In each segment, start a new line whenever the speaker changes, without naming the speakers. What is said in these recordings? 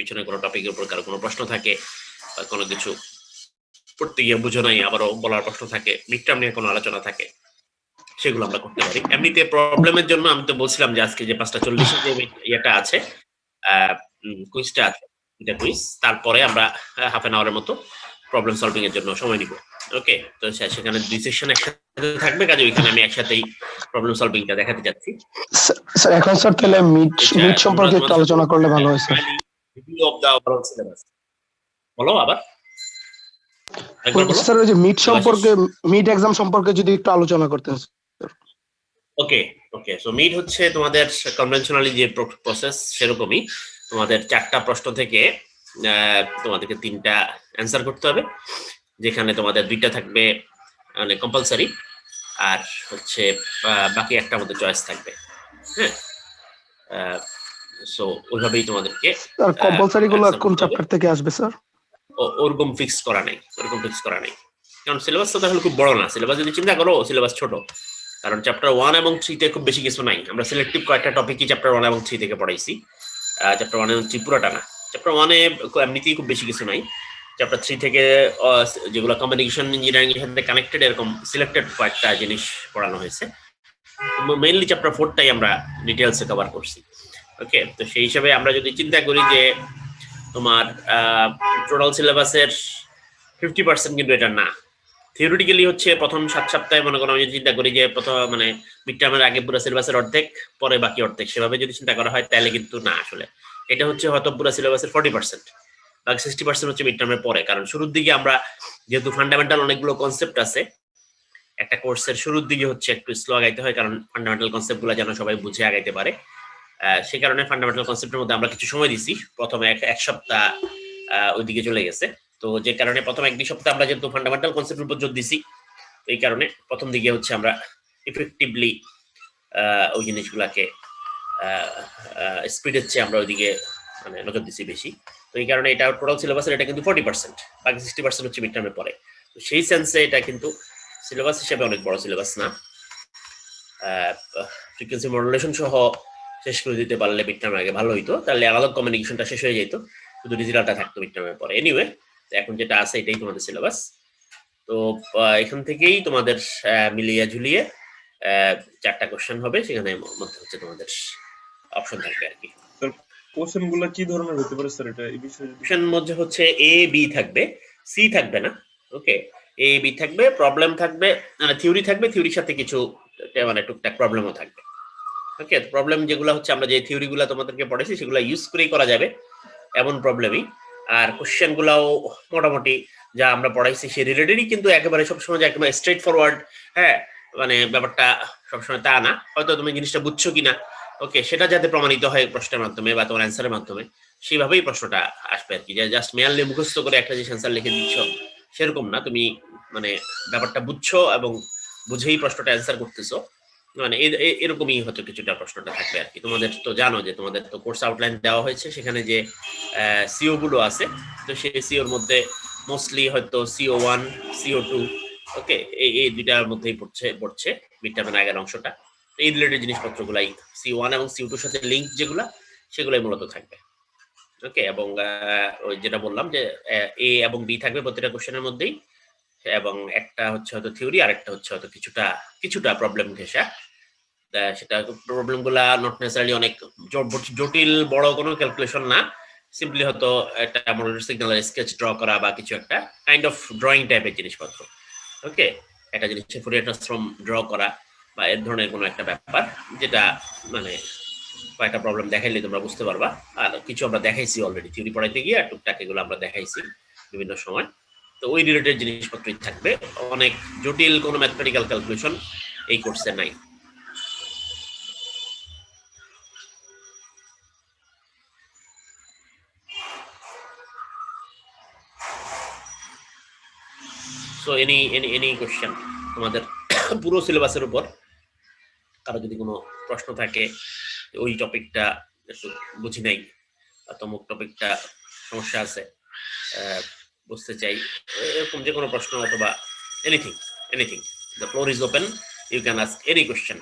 পিছনে কোনো টপিকের উপর কারো কোনো প্রশ্ন থাকে বা কোনো কিছু পড়তে গিয়ে বুঝো নাই আবারও বলার প্রশ্ন থাকে, মিড টার্ম নিয়ে কোনো আলোচনা থাকে, সেগুলো আমরা করতে পারি। এমনিতে প্রবলেমের জন্য আমি তো বলছিলাম যে আজকে যে 5:40 যে ইয়েটা আছে, কুইজটা আছে, এটা কুইজ, তারপরে আমরা হাফ এন আওয়ারের মতো প্রবলেম সলভিং এর জন্য সময় নিব। ওকে, তো সেখানে 2 সেশন একসাথে থাকবে, কাজে ওইখানে আমি একসাথেই প্রবলেম সলভিংটা দেখাতে যাচ্ছি।
স্যার এখন স্যার তাহলে মিড সম্পর্কে একটু আলোচনা করলে ভালো হয় sir.
Review of the overall syllabus বলো আবার একবার বলো
স্যার, ওই যে মিড সম্পর্কে, মিড এক্সাম সম্পর্কে যদি একটু আলোচনা করতেন।
ওকে ওকে, সো মিড হচ্ছে তোমাদের কনভেনশনালি যে প্রসেস সেরকমই। তোমাদের 4টা প্রশ্ন থেকে তোমাদেরকে 3টা অ্যান্সার করতে হবে, যেখানে তোমাদের 2টা থাকবে মানে কম্পালসারি, আর হচ্ছে বাকি একটা মধ্যে চয়েস থাকবে। হ্যাঁ, সো ওইভাবেই তোমাদেরকে
স্যার কম্পালসারি গুলো কোন চ্যাপ্টার থেকে আসবে স্যার?
ওরকম ফিক্স করা নেই, কারণ সিলেবাস তো তাহলে খুব বড় না। সিলেবাস যদি চিন্তা করো, সিলেবাস ছোট, কারণ চ্যাপ্টার 1 এবং 3 তে খুব বেশি কিছু নাই। আমরা সিলেক্টিভ কয়েকটা টপিকই চ্যাপ্টার 1 এবং 3 থেকে পড়াইছি। চ্যাপ্টার 1 এবং 3 পুরোটা না। চ্যাপ্টার 1 এ এমনিতেই খুব বেশি কিছু নাই। চ্যাপ্টার 3 থেকে যেগুলো কমিউনিকেশন ইঞ্জিনিয়ারিং এর সাথে কানেক্টেড, এরকম সিলেক্টেড কয়েকটা জিনিস পড়ানো হয়েছে। মেইনলি চ্যাপ্টার 4টাই আমরা ডিটেইলসে কভার করছি। ওকে, তো সেই হিসাবে আমরা যদি চিন্তা করি যে তোমার টোটাল সিলেবাসের 50% কিন্তু এটা না। থিওরিটিক্যালি হচ্ছে প্রথম 7 সপ্তাহে, মনে করো আমি যদি চিন্তা করি যে প্রথম মানে মিড টার্মের আগে পুরো সিলেবাসের অর্ধেক, পরে বাকি অর্ধেক, সেভাবে যদি চিন্তা করা হয় তাহলে কিন্তু না। আসলে এটা হচ্ছে হয়তো পুরো সিলেবাসের 40%, বাকি 60% হচ্ছে মিড টার্মের পরে। কারণ শুরুর দিকে আমরা যেহেতু ফান্ডামেন্টাল অনেকগুলো কনসেপ্ট আছে, একটা কোর্সের শুরুর দিকে হচ্ছে একটু স্লো আগাইতে হয়, কারণ ফান্ডামেন্টাল কনসেপ্টগুলো যেন সবাই বুঝে আগাইতে পারে। সে কারণে ফান্ডামেন্টাল কনসেপ্টের মধ্যে আমরা কিছু সময় দিছি। প্রথমে এক সপ্তাহ ওইদিকে চলে গেছে। তো যে কারণে প্রথম 1-2 সপ্তাহ আমরা যেহেতু ফান্ডামেন্টাল কনসেপ্টের উপর জোর দিছি, এই কারণে প্রথম দিকে হচ্ছে আমরা ইফেক্টিভলি ওই জিনিসগুলাকে স্পিডের চেয়ে আমরা ওইদিকে মানে নজর দিছি বেশি। তো এই কারণে এটা টোটাল সিলেবাসের এটা কিন্তু 40%, বাকি 60% হচ্ছে মিড টার্মের পরে। তো সেই সেন্সে এটা কিন্তু সিলেবাস হিসেবে অনেক বড় সিলেবাস না। ফ্রিকোয়েন্সি মডুলেশন সহ শেষ করে দিতে পারলে মিড টার্মের আগে ভালো হইতো, তাহলে আলাদা কমিউনিকেশনটা শেষ হয়ে যেত, শুধু ডিজিটালটা থাকতো মিড টার্মের পরে। এনিওয়ে, এখন যেটা আছে এটাই তোমাদের সিলেবাস। তো এখান থেকেই তোমাদের মিলিয়ে ঝুলিয়ে 4টা কোশ্চেন হবে, সেখানে মধ্যে হচ্ছে তোমাদের অপশন থাকবে আর কি।
কোশ্চেনগুলো কি ধরনের হতে পারে স্যার? এটা এই বিষয়ে
কোশ্চেন মধ্যে হচ্ছে এ বি থাকবে, সি থাকবে না। ওকে, এ বি থাকবে, প্রবলেম থাকবে, মানে থিওরি থাকবে, থিওরির সাথে কিছু মানে টুকটাক প্রবলেমও থাকবে। ওকে, প্রবলেম যেগুলো হচ্ছে আমরা যে থিওরিগুলো তোমাদেরকে পড়াইছি সেগুলো ইউজ করেই করা যাবে এমন প্রবলেমই। আর কোশ্চেনগুলাও মোটামুটি যা আমরা পড়াইছি সে রিলেটেডই, কিন্তু একেবারে সবসময় যে একেবারে স্ট্রেট ফরওয়ার্ড, হ্যাঁ, মানে ব্যাপারটা সবসময় তা না। হয়তো তুমি জিনিসটা বুঝছো কিনা, ওকে, সেটা যাতে প্রমাণিত হয় প্রশ্নের মাধ্যমে বা তোমার অ্যান্সারের মাধ্যমে, সেইভাবেই প্রশ্নটা আসবে আর কি। যে জাস্ট মেয়ারলি মুখস্থ করে একটা জিনিস অ্যান্সার লিখে দিচ্ছ সেরকম না। তুমি মানে ব্যাপারটা বুঝছো এবং বুঝেই প্রশ্নটা অ্যান্সার করতেছো, মানে এরকমই হয়তো কিছুটা প্রশ্নটা থাকবে আর কি। তোমাদের তো জানো যে তোমাদের তো কোর্স আউটলাইন দেওয়া হয়েছে, সেখানে যে সিও গুলো আছে, তো সেই সিওর মধ্যে মোস্টলি হয়তো CO1, CO2, ওকে, এই দুইটার মধ্যেই পড়ছে মিড টার্মের আগের অংশটা। এই রিলেটেড জিনিসপত্রগুলাই CO1 এবং CO2 সাথে লিঙ্ক যেগুলা, সেগুলাই মূলত থাকবে। ওকে, এবং ওই যেটা বললাম যে এ এবং বি থাকবে প্রতিটা কোশ্চেনের মধ্যেই, এবং একটা হচ্ছে হয়তো থিওরি, আর একটা হচ্ছে হয়তো কিছুটা প্রবলেম ঘেঁষা। সেটা প্রবলেম গুলা নট নেসারালি অনেক জটিল বড় কোনো ক্যালকুলেশন না, সিম্পলি হয়তো একটা সিগন্যালের স্কেচ ড্র করা বা কিছু একটা কাইন্ড অফ ড্রয়িং টাইপের জিনিসপত্র। ওকে, একটা জিনিসের ফুরিয়ার ট্রান্সফর্ম ড্র করা বা এর ধরনের কোনো একটা ব্যাপার, যেটা মানে কয়েকটা প্রবলেম দেখাইলে তোমরা বুঝতে পারবা। আর কিছু আমরা দেখাইছি অলরেডি থিওরি পড়াইতে গিয়ে, আর টুকটাক এগুলো আমরা দেখাইছি বিভিন্ন সময়। তো ওই রিলেটেড জিনিসপত্রই থাকবে, অনেক জটিল কোনো ম্যাথমেটিক্যাল ক্যালকুলেশন এই কোর্সে নাই। সো এনি কোশ্চেন তোমাদের পুরো সিলেবাসের উপর, কারো যদি কোনো প্রশ্ন থাকে ওই টপিকটা একটু বুঝি নাই বা তমুক টপিকটা সমস্যা আছে, বুঝতে চাই, এরকম যে কোনো প্রশ্ন অথবা anything, the floor is open, you can ask any question.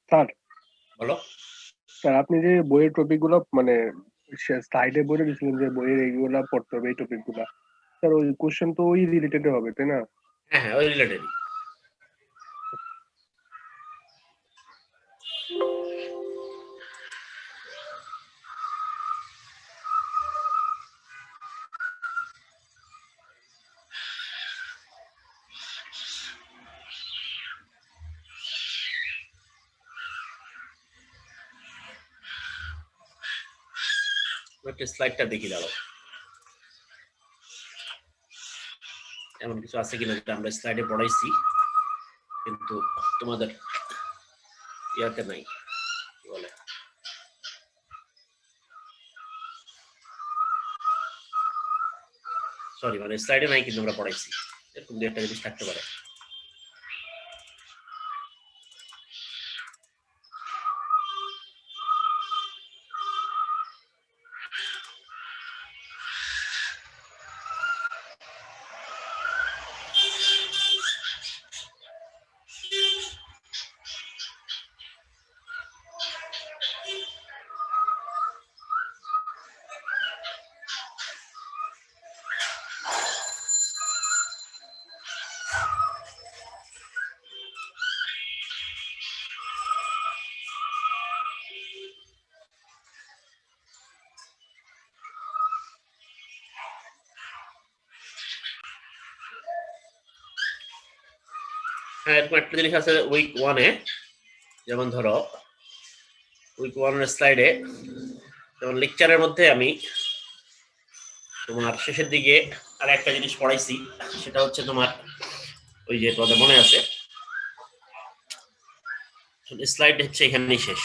Sir
বলো।
স্যার আপনি যে বইয়ের টপিক গুলো মানে স্লাইডে বলে দিয়েছিলেন যে বইয়ের এইগুলা পড়তে হবে এই টপিক গুলা, স্যার ওই কোশ্চেন তো ওই রিলেটেড হবে তাই না?
হ্যাঁ হ্যাঁ, ওই রিলেটেড। একটা স্লাইডটা দেখি দাঁড়াও, এমন কিছু আছে কিনা যেটা আমরা স্লাইডে পড়াইছি কিন্তু তোমাদের ইয়াতে নাই, কি বলে, সরি মানে স্লাইডে নাই কিন্তু আমরা পড়াইছি, এরকম দু একটা জিনিস থাকতে পারে। হ্যাঁ, এরকম একটা জিনিস আছে উইক 1-এ, যেমন ধরো উইক 1-এর স্লাইডে, যেমন লেকচারের মধ্যে আমি তোমার শেষের দিকে আর একটা জিনিস পড়াইছি, সেটা হচ্ছে তোমার ওই যে তোমাদের মনে আছে, স্লাইড হচ্ছে এখানেই শেষ,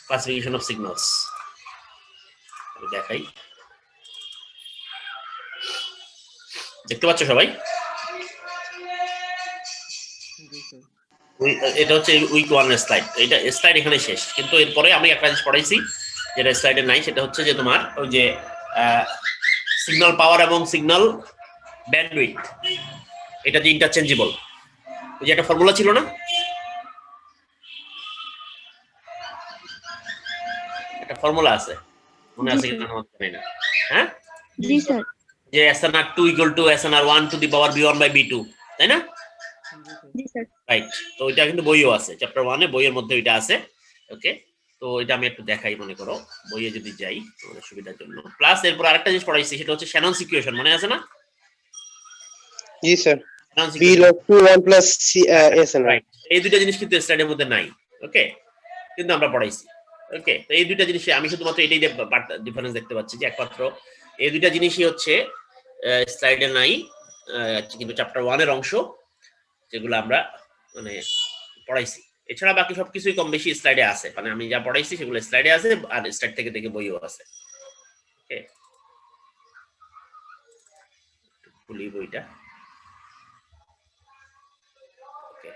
ক্লাসিফিকেশন অফ সিগন্যালস। দেখাই, দেখতে পাচ্ছ সবাই? এটা হচ্ছে উইক 1-এর স্লাইড, এটা স্লাইড এখানে শেষ, কিন্তু এরপরে আমি একটা জিনিস পড়াইছি যেটা স্লাইডে নাই, সেটা হচ্ছে যে তোমার ওই যে সিগন্যাল পাওয়ার এবং সিগন্যাল ব্যান্ডউইথ, এটা যে ইন্টারচেঞ্জেবল, ওই যে একটা ফর্মুলা ছিল না, একটা ফর্মুলা আছে, মনে আছে কিনা আমার জানি না। হ্যাঁ
জি স্যার।
যে SNR2 = SNR1 to the power B1/B2, তাই না?
জি স্যার।
রাইট, তো ওইটা কিন্তু বইও আছে, চ্যাপ্টার 1-এ বইয়ের মধ্যে ওইটা আছে। ওকে, তো এটা আমি একটু দেখাই, মনে করো বইয়ে যদি যাই তোমাদের সুবিধার জন্য। প্লাস এরপর আরেকটা জিনিস পড়াইছি, সেটা হচ্ছে শ্যানন সিকুয়েশন, মনে আছে না?
জি sir,
Shannon
b
equation,
log to 1 plus c SNR.
Right, এই দুইটা জিনিস কিন্তু স্লাইডের মধ্যে নাই। ওকে, কিন্তু আমরা পড়াইছি। ওকে, তো এই দুইটা জিনিস আমি শুধুমাত্র এটাই ডিফারেন্স দেখতে পাচ্ছি যে একমাত্র এই দুইটা জিনিসই হচ্ছে স্লাইডে নাই, কিন্তু চ্যাপ্টার 1-এর অংশ, যেগুলো আমরা মানে পড়াইছি। এছাড়া বাকি সবকিছুই কম বেশি স্লাইডে আছে, মানে আমি যা পড়াইছি সেগুলো স্লাইডে আছে, আর স্লাইড থেকে দেখে বইও আছে। ওকে, খুলি বইটা। ওকে,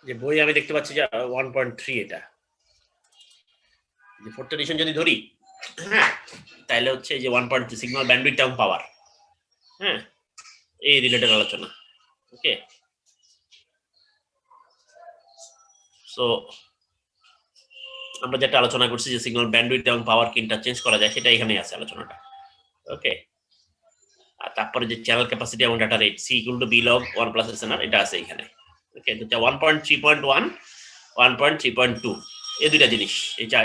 যে বই আমি দেখতে পাচ্ছি যে 1.3, এটা যে 4th এডিশন যদি ধরি, হ্যাঁ, তাহলে হচ্ছে যে 1.3 সিগন্যাল ব্যান্ডউইথ এবং পাওয়ার, হ্যাঁ, এই রিলেটেড আলোচনা। ওকে, সো আমরা যেটা আলোচনা করছি যে সিগন্যাল ব্যান্ডউইথ এবং পাওয়ার কি ইন্টারচেঞ্জ করা যায়, সেটা এখানেই আছে আলোচনাটা। ওকে, আর তারপরে যে চ্যানেল ক্যাপাসিটি এবং data rate C equal to B log 1 plus SNR এটা আছে এখানে। ওকে, তো 1.3.1 1.3.2 এই দুইটা জিনিস,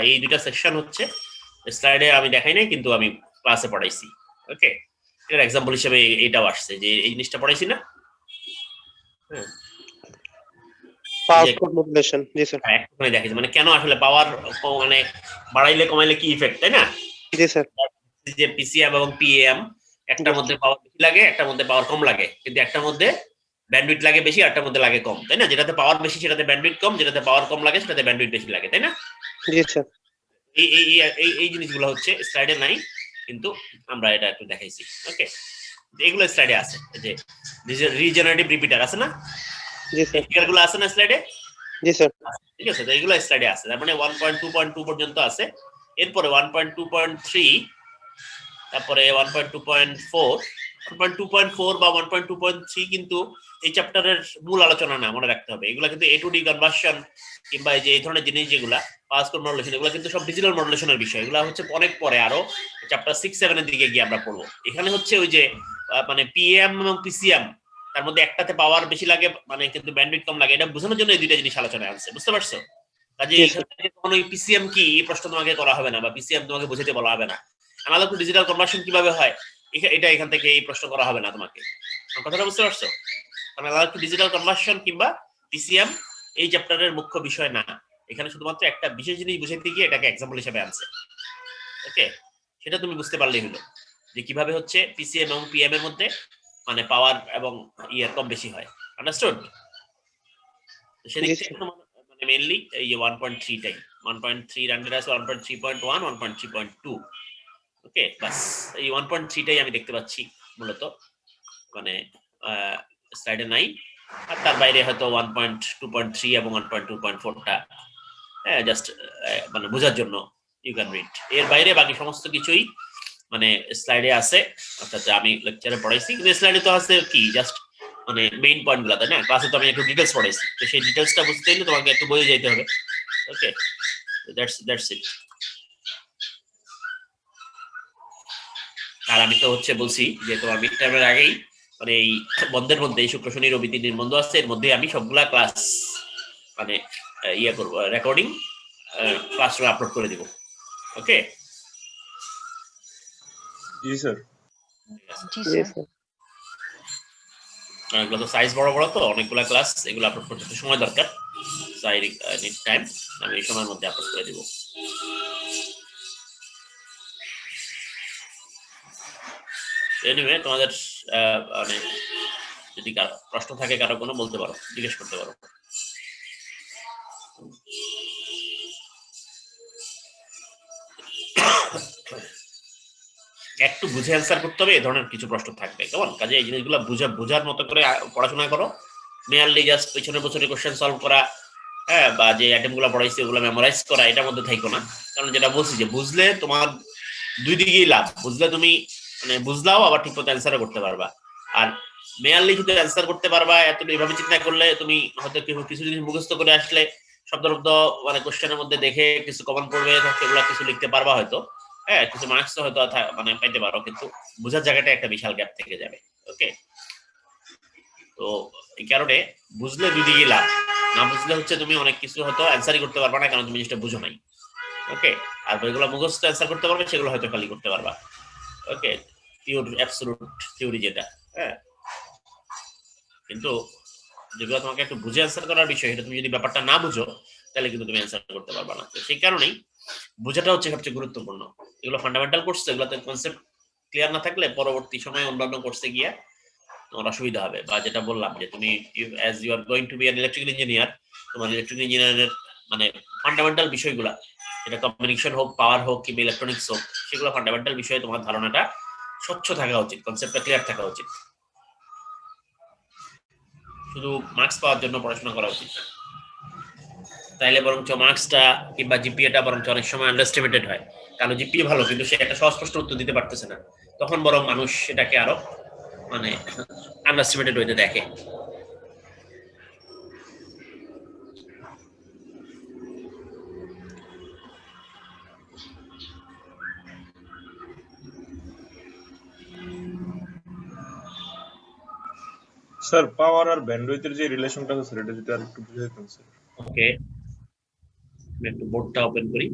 এই দুইটা সেকশন হচ্ছে স্লাইডে আমি দেখাই নাই কিন্তু আমি ক্লাসে পড়াইছি। ওকে, এর এক্সাম্পল হিসেবে এটাও আসছে যে এই জিনিসটা পড়াইছি না। হ্যাঁ,
Power output modulation. জি স্যার।
হ্যাঁ, একটুখানি দেখাইছি মানে কেন আসলে পাওয়ার মানে বাড়াইলে কমাইলে কি ইফেক্ট, তাই না?
জি স্যার।
যে পিসিএম এবং পিএম একটার মধ্যে পাওয়ার বেশি লাগে, একটার মধ্যে পাওয়ার কম লাগে, কিন্তু একটার মধ্যে ব্যান্ডউইথ লাগে বেশি, একটার মধ্যে লাগে কম, তাই না? যেটাতে পাওয়ার বেশি সেটাতে ব্যান্ডউইথ কম, যেটাতে পাওয়ার কম লাগে সেটাতে ব্যান্ডউইথ বেশি লাগে, তাই না?
জি স্যার।
এই এই এই এই জিনিসগুলো হচ্ছে স্লাইডে নাই, কিন্তু আমরা এটা একটু দেখাইছি। ওকে, এগুলো স্লাইডে আছে, যে রিজেনারেটিভ রিপিটার আছে না,
জি স্যার।
ফিগারগুলো আছে না স্লাইডে?
জি স্যার।
ঠিক আছে, তো এগুলো স্লাইডে আছে, তার মানে 1.2.2 পর্যন্ত আছে। এরপরে 1.2.3, তারপরে 1.2.4 1.2.4 বা 1.2.3 কিন্তু এই চ্যাপ্টারের মূল আলোচনা না, মনে রাখতে হবে। এগুলো কিন্তু A to D কনভার্সন কিংবা এই যে এই ধরনের জিনিস যেগুলা পাস কোড মডুলেশন, এগুলো কিন্তু সব ডিজিটাল মডুলেশনের বিষয়। এগুলো হচ্ছে অনেক পরে, আরো চ্যাপ্টার 6-7 এর দিকে গিয়ে আমরা পড়বো। এখানে হচ্ছে ওই যে মানে পিএম এবং পিসিএম, তার মধ্যে একটাতে পাওয়ার বেশি লাগে মানে কিন্তু ব্যান্ডউইথ কম লাগে, এটা বোঝানোর জন্য এই দুইটা জিনিস আলোচনায় আনছে, বুঝতে পারছো? কাজে এখান থেকে কোনো পিসিএম কি এই প্রশ্ন তোমাকে করা হবে না, বা পিসিএম তোমাকে বুঝাতে বলা হবে না। আলাদা করে ডিজিটাল কনভার্সন কিভাবে হয় এটা এখান থেকে এই প্রশ্ন করা হবে না তোমাকে। কথাটা বুঝতে পারছো? কারণ আলাদা করে ডিজিটাল কনভার্সন কিংবা পিসিএম এই চ্যাপ্টারের মুখ্য বিষয় না। এখানে শুধুমাত্র একটা বিশেষ জিনিস বুঝাইতে গিয়ে এটাকে এক্সাম্পল হিসেবে আনছে। ওকে, সেটা তুমি বুঝতে পারলেই হলো যে কিভাবে হচ্ছে পিসিএম এবং পিএম এর মধ্যে মানে পাওয়ার এবং ইয়ার কম বেশি হয়। আন্ডারস্টুড? সেদিক থেকে মানে মেইনলি এই 1.3 টাই 1.3 রান্ডার আছে, 1.3.1 1.3.2। ওকে, বাস এই 1.3 টাই আমি দেখতে পাচ্ছি মূলত, মানে স্লাইডে নাই। আর তার বাইরে হয়তো 1.2.3 এবং 1.2.4টা জাস্ট মানে বোঝার জন্য ইউ ক্যান রিড। এর বাইরে বাকি সমস্ত কিছুই মানে স্লাইডে আছে, অর্থাৎ আমি লেকচারে পড়াইছি, কিন্তু স্লাইডে তো আছে কি জাস্ট মানে মেইন পয়েন্টগুলো, তাই না? ক্লাসে তো আমি একটু ডিটেলস পড়াইছি, তো সেই ডিটেলসটা বুঝতে হলে তোমাকে একটু বইয়ে যেতে হবে। ওকে, দ্যাটস ইট। আর আমি তো হচ্ছে বলছি যে তোমার মিড টার্মের আগেই মানে এই বন্ধের মধ্যে এই শুক্র শনি রবি 3 দিন বন্ধ আছে, এর মধ্যে আমি সবগুলা ক্লাস মানে ইয়ে করবো, রেকর্ডিং ক্লাসরুমে আপলোড করে দিব। ওকে
জি স্যার।
জি
জি
স্যার।
স্যার।
এগুলো তো সাইজ বড় বড়, তো অনেকগুলা ক্লাস, এগুলো আপলোড করতে একটু সময় দরকার। সো আই নিড টাইম, আমি এই সময়ের মধ্যে আপলোড করে দিব। এনিওয়ে, তোমাদের মানে যদি কারো প্রশ্ন থাকে, কারো কোনো বলতে পারো, জিজ্ঞেস করতে পারো। একটু বুঝে অ্যান্সার করতে হবে, এই ধরনের কিছু প্রশ্ন থাকবে, কেমন? কাজে এই জিনিসগুলো বোঝার মতো করে পড়াশোনা করো। মেয়ারলি জাস্ট পিছনে বছরে কোশ্চেন সলভ করা, হ্যাঁ, বা যে আইটেম গুলো পড়াইছে ওগুলো মেমোরাইজ করা, এটার মধ্যে থাকো না। কারণ যেটা বলছি যে বুঝলে তোমার দুই দিকেই লাভ। বুঝলে তুমি মানে বুঝলাও, আবার ঠিক মতো অ্যান্সারও করতে পারবা। আর মেয়ারলি শুধু অ্যান্সার করতে পারবা এত এইভাবে চিন্তা করলে তুমি হয়তো কিছু জিনিস মুখস্থ করে আসলে শব্দ মানে কোশ্চেনের মধ্যে দেখে কিছু কমন পড়বে, সেগুলো কিছু লিখতে পারবা হয়তো, হ্যাঁ, কিছু মার্কস হয়তো মানে পাইতে পারো, কিন্তু বোঝার জায়গাটা একটা বিশাল গ্যাপ থেকে যাবে। ওকে, তো এই কারণে বুঝলে দুই দিকেই লাভ, না বুঝলে হচ্ছে তুমি অনেক কিছু হয়তো অ্যান্সারই করতে পারবা না, কারণ তুমি জিনিসটা বুঝো নাই। ওকে, আর বইগুলো মুখস্থ অ্যান্সার করতে পারবে, সেগুলো হয়তো খালি করতে পারবা। ওকে, পিওর অ্যাবসলিউট থিওরি যেটা, হ্যাঁ, কিন্তু যেগুলো তোমাকে একটু বুঝে অ্যান্সার করার বিষয়, এটা তুমি যদি ব্যাপারটা না বুঝো তাহলে কিন্তু তুমি অ্যান্সার করতে পারবা না। তো সেই কারণেই বোঝাটা হচ্ছে সবচেয়ে গুরুত্বপূর্ণ। এগুলো ফান্ডামেন্টাল কোর্স, এগুলোতে কনসেপ্ট ক্লিয়ার না থাকলে পরবর্তী সময়ে অন্যান্য কোর্সে গিয়ে তোমার অসুবিধা হবে। বা যেটা বললাম যে তুমি as you are going to be an electrical engineer, তোমার ইলেকট্রিক্যাল ইঞ্জিনিয়ারের মানে ফান্ডামেন্টাল বিষয়গুলো, এটা কমিউনিকেশন হোক, পাওয়ার হোক, কিংবা ইলেকট্রনিক্স হোক, সেগুলো ফান্ডামেন্টাল বিষয়ে তোমার ধারণাটা স্বচ্ছ থাকা উচিত, কনসেপ্টটা ক্লিয়ার থাকা উচিত। শুধু মার্কস পাওয়ার জন্য পড়াশোনা করা উচিত না, তাইলে বরঞ্চ মার্কসটা কিংবা জিপিএটা বরঞ্চ অনেক সময় আন্ডারস্টিমেটেড হয়। কারণ জিপিএ ভালো কিন্তু সে একটা সহজ প্রশ্ন উত্তর দিতে পারতেছে না, তখন বরং মানুষ সেটাকে আরো মানে আন্ডারস্টিমেটেড হইতে দেখে।
স্যার পাওয়ার আর ব্যান্ডউইথের যে রিলেশনটা আছে স্যার এটা যদি আর একটু বুঝাই দিতেন স্যার।
ওকে, আমি একটু বোর্ডটা ওপেন করি।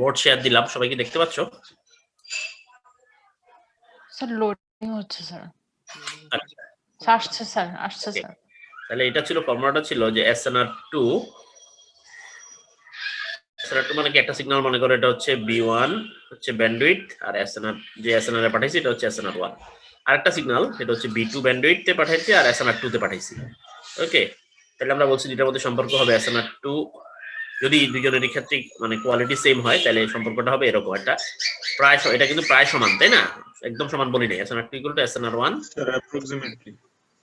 বোর্ড শেয়ার দিলাম, সবাই কি দেখতে পাচ্ছ?
স্যার লোডিং হচ্ছে স্যার।
আচ্ছা,
আসছে স্যার, আসছে
Okay.
স্যার।
তাহলে এটা ছিল ফর্মুলাটা ছিল যে SNR2 মানে কি একটা সিগন্যাল মনে করো এটা হচ্ছে B1 হচ্ছে ব্যান্ডউইথ, আর SNR যে SNR এ পাঠাইছি এটা হচ্ছে SNR1। আরেকটা সিগন্যাল এটা হচ্ছে B2 ব্যান্ডউইথ তে পাঠাইছি আর SNR2 তে পাঠাইছি। ওকে, তাহলে আমরা বলছি যেটার মধ্যে সম্পর্ক হবে SNR2 যদি দুজনের ক্ষেত্রে মানে কোয়ালিটি সেম হয় তাহলে সম্পর্কটা হবে এরকম একটা প্রায় এটা কিন্তু প্রায় সমান, তাই না? একদম সমান বলি নাই, SNR2 SNR1
স্যার অ্যাপ্রক্সিমেটলি।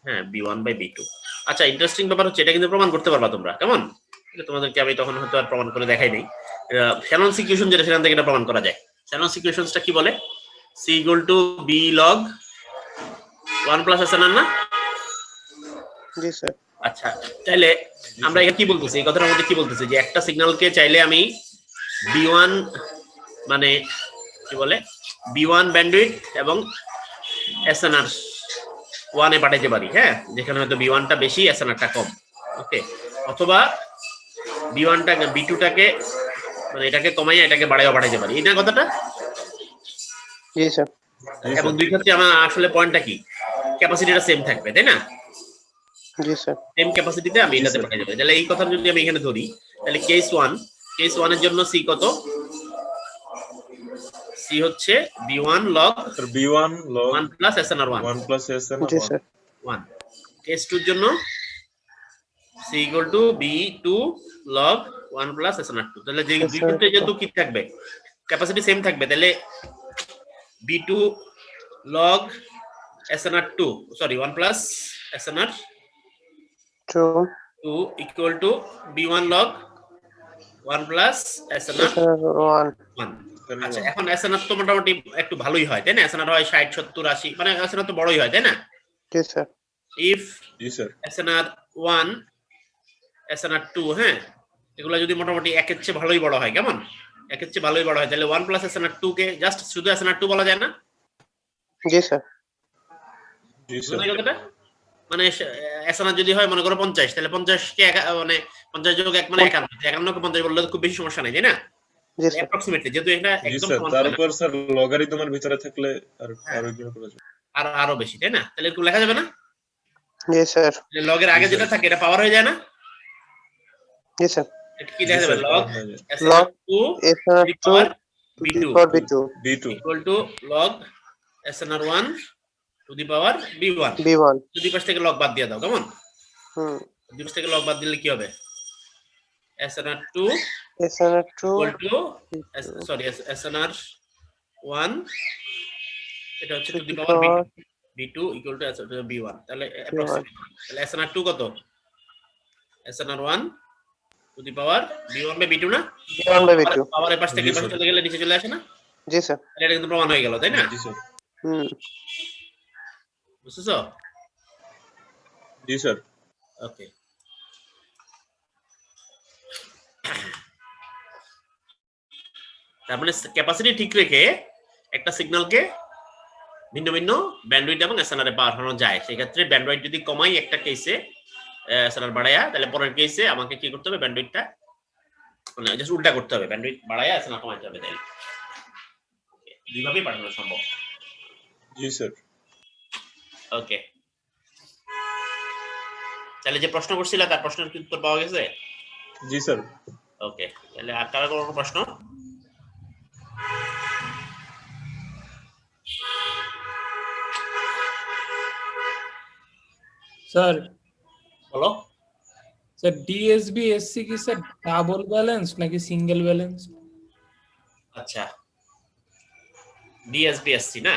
হ্যাঁ B1/B2। আচ্ছা, ইন্টারেস্টিং ব্যাপার হচ্ছে এটা কিন্তু প্রমাণ করতে পারবা তোমরা, কেমন? এটা তোমাদেরকে আমি তখন হয়তো আর প্রমাণ করে দেখাই নাই। শ্যাননস ইকুয়েশন যেটা, সেখান থেকে এটা প্রমাণ করা যায়। শ্যাননস ইকুয়েশনসটা কি বলে? C = B log 1 + SNR না?
জি স্যার।
আচ্ছা, তাহলে আমরা এখানে কি বলতেছি, এই কথাটার মধ্যে কি বলতেছি যে একটা সিগন্যালকে চাইলে আমি B1 মানে কি বলে B1 ব্যান্ডউইথ এবং SNR1 এ পাঠাইতে পারি, হ্যাঁ, যেখানে হয়তো B1 টা বেশি SNR টা কম। ওকে, অথবা B1 টা B2 টাকে মানে এটাকে কমাইয়া এটাকে বাড়াইয়া পাঠাইতে পারি, এই না কথাটা?
জি স্যার।
এবং দুই ক্ষেত্রে আমার আসলে পয়েন্টটা কি, ক্যাপাসিটিটা সেম থাকবে, তাই না?
জি স্যার।
সেম ক্যাপাসিটিতে আমি এটাতে পাঠাই যাবে। তাহলে এই কথা যদি আমি এখানে ধরি, তাহলে কেস 1 এর জন্য সি কত? সি হচ্ছে B1 log
sir B1 log
1 + SNR1
1 + SNR1।
জি স্যার।
1। কেস 2 এর জন্য সি B2 log 1 + SNR2। তাহলে যে দুই ক্ষেত্রে যেহেতু কি থাকবে, ক্যাপাসিটি সেম থাকবে, তাহলে B2 log SNR2 sorry 1 + SNR2
2
= B1 log 1 + SNR1।
1
আচ্ছা, এখন SNR তো মোটামুটি একটু ভালোই হয়, তাই না? SNR হয় 60 70 80, মানে SNR তো বড়ই হয়, তাই না?
জি স্যার।
ইফ
জি স্যার।
SNR1 SNR2 হ্যাঁ, এগুলো যদি মোটামুটি একের চেয়ে ভালোই বড় হয়, কেমন? একের চেয়ে ভালোই বড় হয়, তাহলে 1 + SNR2 কে জাস্ট শুধু SNR2 বলা যায় না?
জি স্যার।
জি
বুঝলেন
স্যার।
এই কথাটা? মানে SNR যদি হয় মনে করো 50, তাহলে 50 কে মানে 50 যোগ 1 মানে 51, 51 কে 50 বললে তো খুব বেশি সমস্যা নাই, তাই না?
জি স্যার।
অ্যাপ্রক্সিমেটলি যেহেতু এটা
জি
একদম
স্যার,
সমান
তার
হয় না,
উপর স্যার লগারিদমের ভিতরে থাকলে আর
হ্যাঁ।
আরো গুণ করা যাবে।
আর আরো বেশি, তাই না? তাহলে এরকম লেখা যাবে না?
জি স্যার।
লগের আগে যেটা থাকে এটা পাওয়ার হয়ে যায় না?
জি স্যার।
এটা কি দেখা যাবে? log
Log
SNR2
SNR2
B2
B2
B2
= log SNR1 B1।
B1
দুই পাশ থেকে লগ বাদ দিয়ে দাও, কেমন?
হুম।
দুই পাশ থেকে লগ বাদ দিলে কি হবে? SNR2
SNR2
সরি SNR1 এটা হচ্ছে
to
to the
the
power
power
B2 = B1। তাহলে approximate, তাহলে SNR2 কত? SNR1 to the power b1 by b2 না
b1 by b2
পাওয়ারের পাশ থেকে
জি,
পাশে
স্যার।
চলে গেলে নিচে চলে আসে না
জি স্যার
তাহলে এটা কিন্তু প্রমাণ হয়ে গেল তাই না
জি স্যার
হুম
বুঝছো
জি স্যার
ওকে তার মানে ক্যাপাসিটি ঠিক রেখে একটা সিগন্যালকে ভিন্ন ভিন্ন ব্যান্ডউইথ এবং এসএনআর এ পাঠানো যায় সেই ক্ষেত্রে ব্যান্ডউইথ যদি কমাই একটা কেসে এসএনআর বাড়ায়া তাহলে পরের কেসে আমাকে কি করতে হবে ব্যান্ডউইথটা মানে জাস্ট উল্টা করতে হবে ব্যান্ডউইথ বাড়ায়া এসএনআর কমাইতে হবে তাই দুইভাবেই পাঠানো সম্ভব
জি স্যার
ওকে তাহলে যে প্রশ্ন করছিল তার প্রশ্নের কি উত্তর পাওয়া গেছে
জি স্যার
ওকে তাহলে আর কারো কোনো প্রশ্ন
স্যার
বলো
স্যার ডিএসবি এসসি কি স্যার ডাবল ব্যালেন্স নাকি সিঙ্গেল ব্যালেন্স
আচ্ছা ডিএসবিএসসি না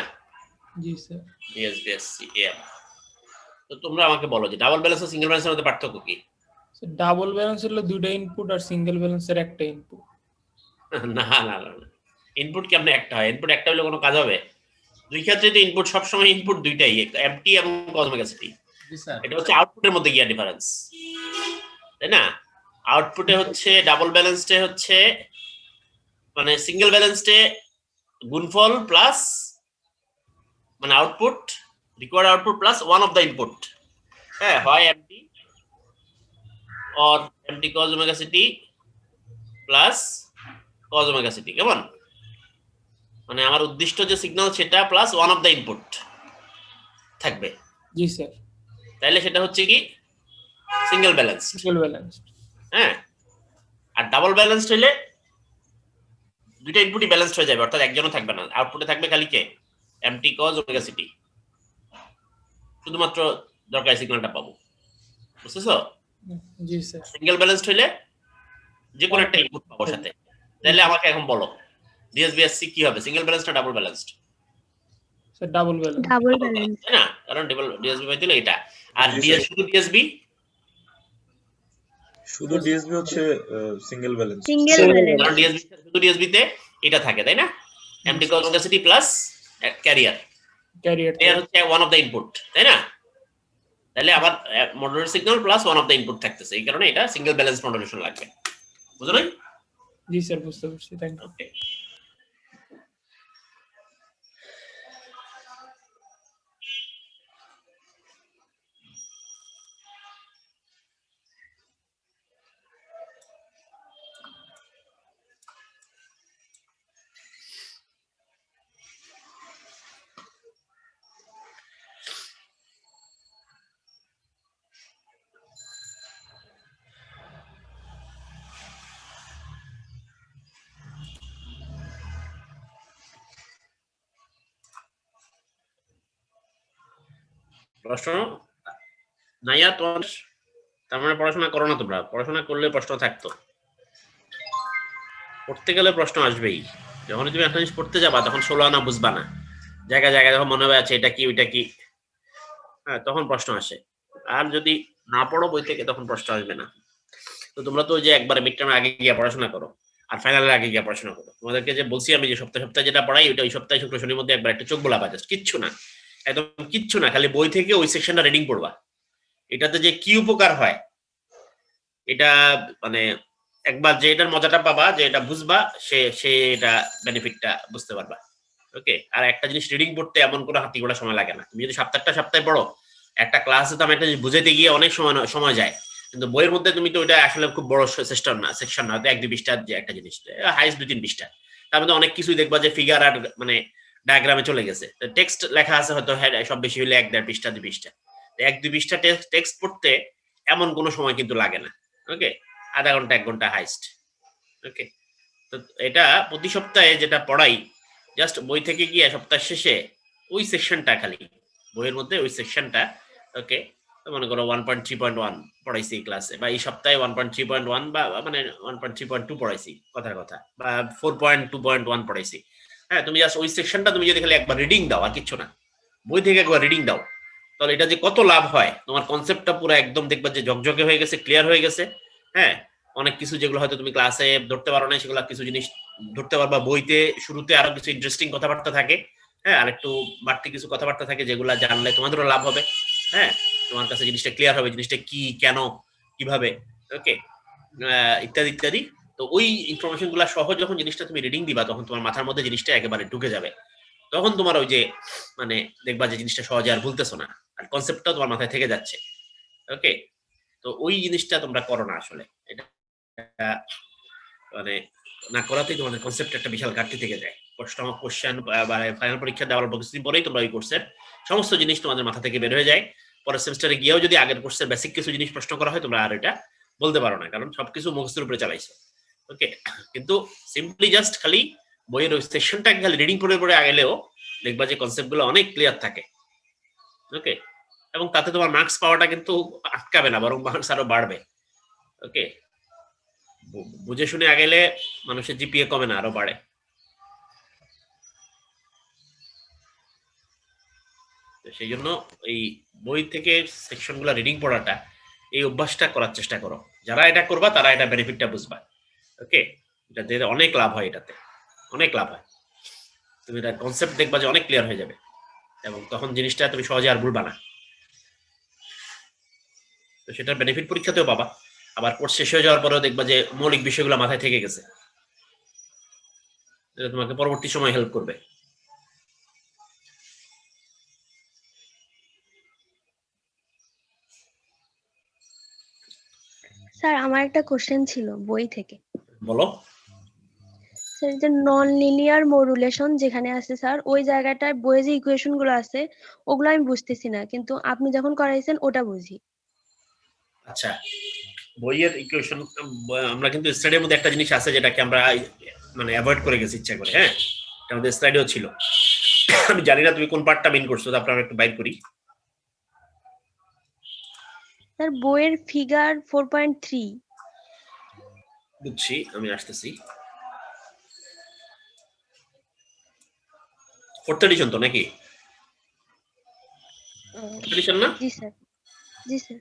জি স্যার
ডিএসবিএসসি এম তো তোমরা আমাকে বলো যে ডাবল ব্যালেন্স আর সিঙ্গেল ব্যালেন্সের মধ্যে পার্থক্য কি
স্যার ডাবল ব্যালেন্স হলো দুটো ইনপুট আর সিঙ্গেল ব্যালেন্সের একটা ইনপুট
না না না ইনপুট কেমনে একটা হয় ইনপুট একটা হলে কোনো কাজ হবে দুই ক্ষেত্রে তো ইনপুট সবসময় ইনপুট দুইটাই এমটি এবং কসমোগ্যাসিটি
জি স্যার
এটা হচ্ছে আউটপুটের মধ্যে গিয়া ডিফারেন্স তাই না আউটপুটে হচ্ছে ডাবল ব্যালেন্সডে হচ্ছে মানে সিঙ্গেল ব্যালেন্সডে গুণফল প্লাস মানে output required output plus one of the input হ্যাঁ হয় MT or MT cos omega CT plus cos omega CT কেমন মানে আমার উদ্দিষ্ট যে সিগন্যাল সেটা plus one of the input থাকবে
জি স্যার
তাইলে সেটা হচ্ছে কি সিঙ্গেল ব্যালেন্স
সিঙ্গেল ব্যালেন্স
হ্যাঁ আর ডাবল ব্যালেন্স হইলে দুইটা ইনপুটই ব্যালেন্সড হয়ে যাবে অর্থাৎ একজনও থাকবে না আউটপুটে থাকবে খালি কে এমটি কজ ওমেগা সিটি শুধুমাত্র দরকারি সিগন্যালটা পাবো বুঝতেছো
জি স্যার
সিঙ্গেল ব্যালেন্সড হইলে যে কোনো একটা ইনপুট পাবো সাথে তাহলে আমাকে এখন বলো ডিএসবিএসসি কি হবে সিঙ্গেল ব্যালেন্স না double balanced
sir double balance
double balance
তাই না কারণ ডাবল ডিএসবি পাইতে হলে এটা আর
জি,
ডিএস
স্যার।
শুধু ডিএসবি
শুধু ডিএসবি হচ্ছে single balance
single
Single
balance
কারণ ডিএসবি শুধু ডিএসবি তে এটা থাকে তাই না MT cos omega CT plus carrier
carrier
carrier হচ্ছে ওয়ান অফ দ্য ইনপুট তাই না তাহলে আবার modulator signal plus one of the input থাকতেছে এই কারণে এটা সিঙ্গেল ব্যালেন্স মডুলেশন লাগবে বুঝো নাই
জি স্যার বুঝতে পারছি থ্যাংক ইউ
ওকে প্রশ্ন নাইয়া তোমার তার মানে পড়াশোনা করো না তোমরা পড়াশোনা করলে প্রশ্ন থাকতো পড়তে গেলে প্রশ্ন আসবেই যখন তুমি একটা জিনিস পড়তে যাবা তখন 16 আনা বুঝবা না জায়গা জায়গায় যখন মনে হবে আছে এটা কি ওইটা কি হ্যাঁ তখন প্রশ্ন আসে আর যদি না পড়ো বই থেকে তখন প্রশ্ন আসবে না তো তোমরা তো ওই যে একবারে মিড টার্মের আগে গিয়ে পড়াশোনা করো আর ফাইনালের আগে গিয়ে পড়াশোনা করো তোমাদেরকে যে বলছি আমি যে সপ্তাহে সপ্তাহে যেটা পড়াই ওইটা ওই সপ্তাহে শুক্র শনির মধ্যে একবার একটা চোখ বোলাবা জাস্ট কিচ্ছু না একদম কিচ্ছু না খালি বই থেকে ওই সেকশনটা রিডিং পড়বা এটাতে যে কি উপকার হয় এটা মানে একবার যে এটার মজাটা পাবা যে এটা বুঝবা সে এটা বেনিফিটটা বুঝতে পারবা ওকে আর একটা জিনিস রিডিং পড়তে এমন কোনো হাতি গোড়া সময় লাগে না তুমি যদি সপ্তাহে পড়ো একটা ক্লাসে তো আমি একটা জিনিস বুঝাইতে গিয়ে অনেক সময় যায় কিন্তু বইয়ের মধ্যে তুমি তো ওইটা আসলে খুব বড় সেকশন না হয়তো 1-2 পৃষ্ঠার যে একটা জিনিস হাইস্ট 2-3 পৃষ্ঠা তার মধ্যে অনেক কিছুই দেখবা যে ফিগার আর মানে ডায়াগ্রামে চলে গেছে টেক্সট লেখা আছে হয়তো সব বেশি হলে 1-1.5 পৃষ্ঠা 2 পৃষ্ঠা 1-2 পৃষ্ঠা টেক্সট পড়তে এমন কোনো সময় কিন্তু লাগে না ওকে আধা ঘন্টা 1 ঘন্টা হাইস্ট ওকে তো এটা প্রতি সপ্তাহে যেটা পড়াই জাস্ট বই থেকে গিয়ে সপ্তাহ শেষে ওই সেকশনটা খালি বইয়ের মধ্যে ওই সেকশনটা ওকে মনে করো 1.3.1 পড়াইছি ক্লাসে বা এই সপ্তাহে 1.3.1 বা মানে 1.3.2 পড়াইছি কথার কথা বা 4.2.1 পড়াইছি হ্যাঁ তুমি জাস্ট ওই সেকশনটা তুমি যদি খালি একবার রিডিং দাও আর কিছু না বই থেকে একবার রিডিং দাও তাহলে এটা যে কত লাভ হয় তোমার কনসেপ্টটা পুরো একদম দেখবা যে ঝকঝকে হয়ে গেছে ক্লিয়ার হয়ে গেছে হ্যাঁ অনেক কিছু যেগুলো হয়তো তুমি ক্লাসে ধরতে পারো না, সেগুলো কিছু জিনিস ধরতে পারবা বইতে। শুরুতে আরো কিছু ইন্টারেস্টিং কথাবার্তা থাকে, হ্যাঁ, আর একটু বাড়তি কিছু কথাবার্তা থাকে যেগুলো জানলে তোমাদেরও লাভ হবে। হ্যাঁ, তোমার কাছে জিনিসটা ক্লিয়ার হবে, জিনিসটা কি, কেন, কিভাবে, ওকে, ইত্যাদি ইত্যাদি। তো ওই ইনফরমেশন গুলা সহ যখন জিনিসটা তুমি রিডিং দিবা, তখন তোমার মাথার মধ্যে জিনিসটা একেবারে ঢুকে যাবে। তখন তোমার ওই যে মানে দেখবা যে জিনিসটা সহজে আর ভুলতেছো না, আর কনসেপ্টটাও তোমার মাথায় থেকে যাচ্ছে। ওকে, তো ওই জিনিসটা তোমরা করো না আসলে। এটা মানে না করাতেই তোমাদের কনসেপ্ট একটা বিশাল ঘাটতি থেকে যায়। কোশ্চেন ফাইনাল পরীক্ষা দেওয়ার কিছুদিন পরেই তোমরা ওই কোর্সের সমস্ত জিনিস তোমাদের মাথা থেকে বের হয়ে যায়। পরের সেমিস্টারে গিয়েও যদি আগের কোর্সের বেসিক কিছু জিনিস প্রশ্ন করা হয়, তোমরা আর এটা বলতে পারো না, কারণ সবকিছু মুখস্থের উপরে চালাইছো। ওকে, কিন্তু সিম্পলি জাস্ট খালি বইয়ের ওই সেকশনটাকে খালি রিডিং করে পড়ে আগেলেও দেখবা যে কনসেপ্টগুলো অনেক ক্লিয়ার থাকে। ওকে, এবং তাতে তোমার মার্কস পাওয়াটা কিন্তু আটকাবে না, বরং মার্কস আরো বাড়বে। ওকে, বুঝে শুনে আগেলে মানুষের জিপিএ কমে না, আরো বাড়ে। সেই জন্য এই বই থেকে সেকশনগুলো রিডিং পড়াটা, এই অভ্যাসটা করার চেষ্টা করো। যারা এটা করবা তারা এটা বেনিফিটটা বুঝবা। ওকে, এটাতে অনেক লাভ হয়, এটাতে অনেক লাভ হয়। তুমি এটা কনসেপ্ট দেখবা যে অনেক ক্লিয়ার হয়ে যাবে, এবং তখন জিনিসটা তুমি সহজে আর ভুলবা না। তো সেটার বেনিফিট পরীক্ষাতেও পাবা। আবার কোর্স শেষ হয়ে যাওয়ার পরেও দেখবা যে মৌলিক বিষয়গুলো মাথায় থেকে গেছে, এটা তোমাকে পরবর্তী সময় হেল্প করবে।
স্যার আমার একটা কোশ্চেন ছিল বই থেকে।
বলো।
স্যার যে নন লিনিয়ার মডুলেশন যেখানে আছে স্যার, ওই জায়গাটায় বইয়ে যে ইকুয়েশন গুলো আছে ওগুলো আমি বুঝতেছি না, কিন্তু আপনি যখন করাইছেন ওটা বুঝি।
আচ্ছা, বইয়ের ইকুয়েশন আমরা কিন্তু স্টাডির মধ্যে একটা জিনিস আছে যেটাকে আমরা মানে অ্যাভয়েড করে গেছি ইচ্ছা করে। হ্যাঁ, এটা আমাদের স্লাইডেও ছিল। আমি জানি না তুমি কোন পার্টটা মিন করছো, তারপর আমরা একটু বাইর করি।
স্যার বইয়ের ফিগার 4.3।
বুঝছি, আমি আসতেছি। ফোর্থ এডিশন তো নাকি? এডিশন না?
জি স্যার, জি স্যার।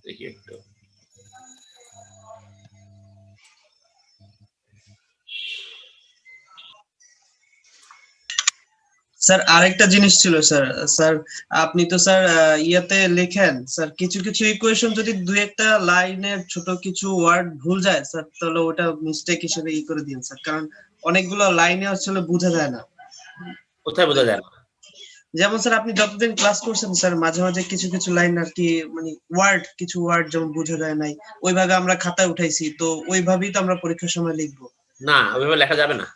দেখি একটু।
স্যার আরেকটা জিনিস ছিল স্যার। স্যার আপনি তো স্যার ইয়াতে লেখেন স্যার, কিছু কিছু ইকুয়েশন যদি দুই একটা লাইনের ছোট কিছু ওয়ার্ড ভুল যায় স্যার, তাহলে ওটা মিস্টেক হিসেবে ই করে দিন স্যার, কারণ অনেকগুলো লাইনে আসলে বোঝা যায় না।
কোথায় বোঝা যায় না?
যেমন স্যার আপনি যতদিন ক্লাস করছেন স্যার, মাঝে মাঝে কিছু কিছু লাইন আর কি মানে কিছু ওয়ার্ড যেমন বোঝা যায় নাই, ওইভাবে আমরা খাতায় উঠাইছি, তো ওইভাবেই তো আমরা পরীক্ষার সময় লিখবো।
না, ওইভাবে লেখা যাবে না,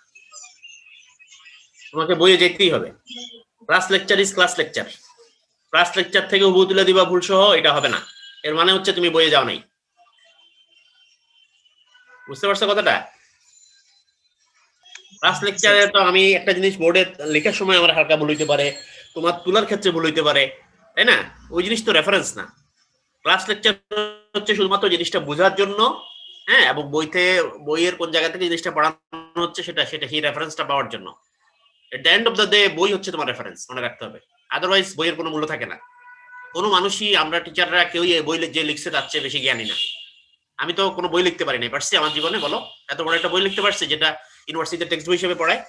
তোমাকে বইয়ে যেতেই হবে। Class lecture is class lecture. Class lecture থেকে হুবহু তুলে দিবা ভুল সহ, এটা হবে না। এর মানে হচ্ছে তুমি বইয়ে যাও নাই। বুঝতে পারছো কথাটা? ক্লাস লেকচারে তো আমি একটা জিনিস বোর্ডে লেখার সময় আমার হালকা ভুল হইতে পারে, তোমার তুলার ক্ষেত্রে ভুল হইতে পারে, তাই না? ওই জিনিস তো রেফারেন্স না। ক্লাস লেকচার হচ্ছে শুধুমাত্র জিনিসটা বোঝার জন্য, হ্যাঁ, এবং বইয়ের কোন জায়গা থেকে জিনিসটা পড়ানো হচ্ছে সেটা সেই রেফারেন্সটা পাওয়ার জন্য। At the end of the day বই হচ্ছে তোমার রেফারেন্স, মনে রাখতে হবে। আদারওয়াইজ বইয়ের কোনো মূল্য থাকে না। কোনো মানুষই, আমরা টিচাররা কেউই বই যে লিখছে তার চেয়ে বেশি জ্ঞানী না। আমি তো কোনো বই লিখতে পারি না, পারছি আমার জীবনে? বলো, এত বড় একটা বই লিখতে পারছি যেটা ইউনিভার্সিটিতে টেক্সট বই হিসেবে পড়ায়।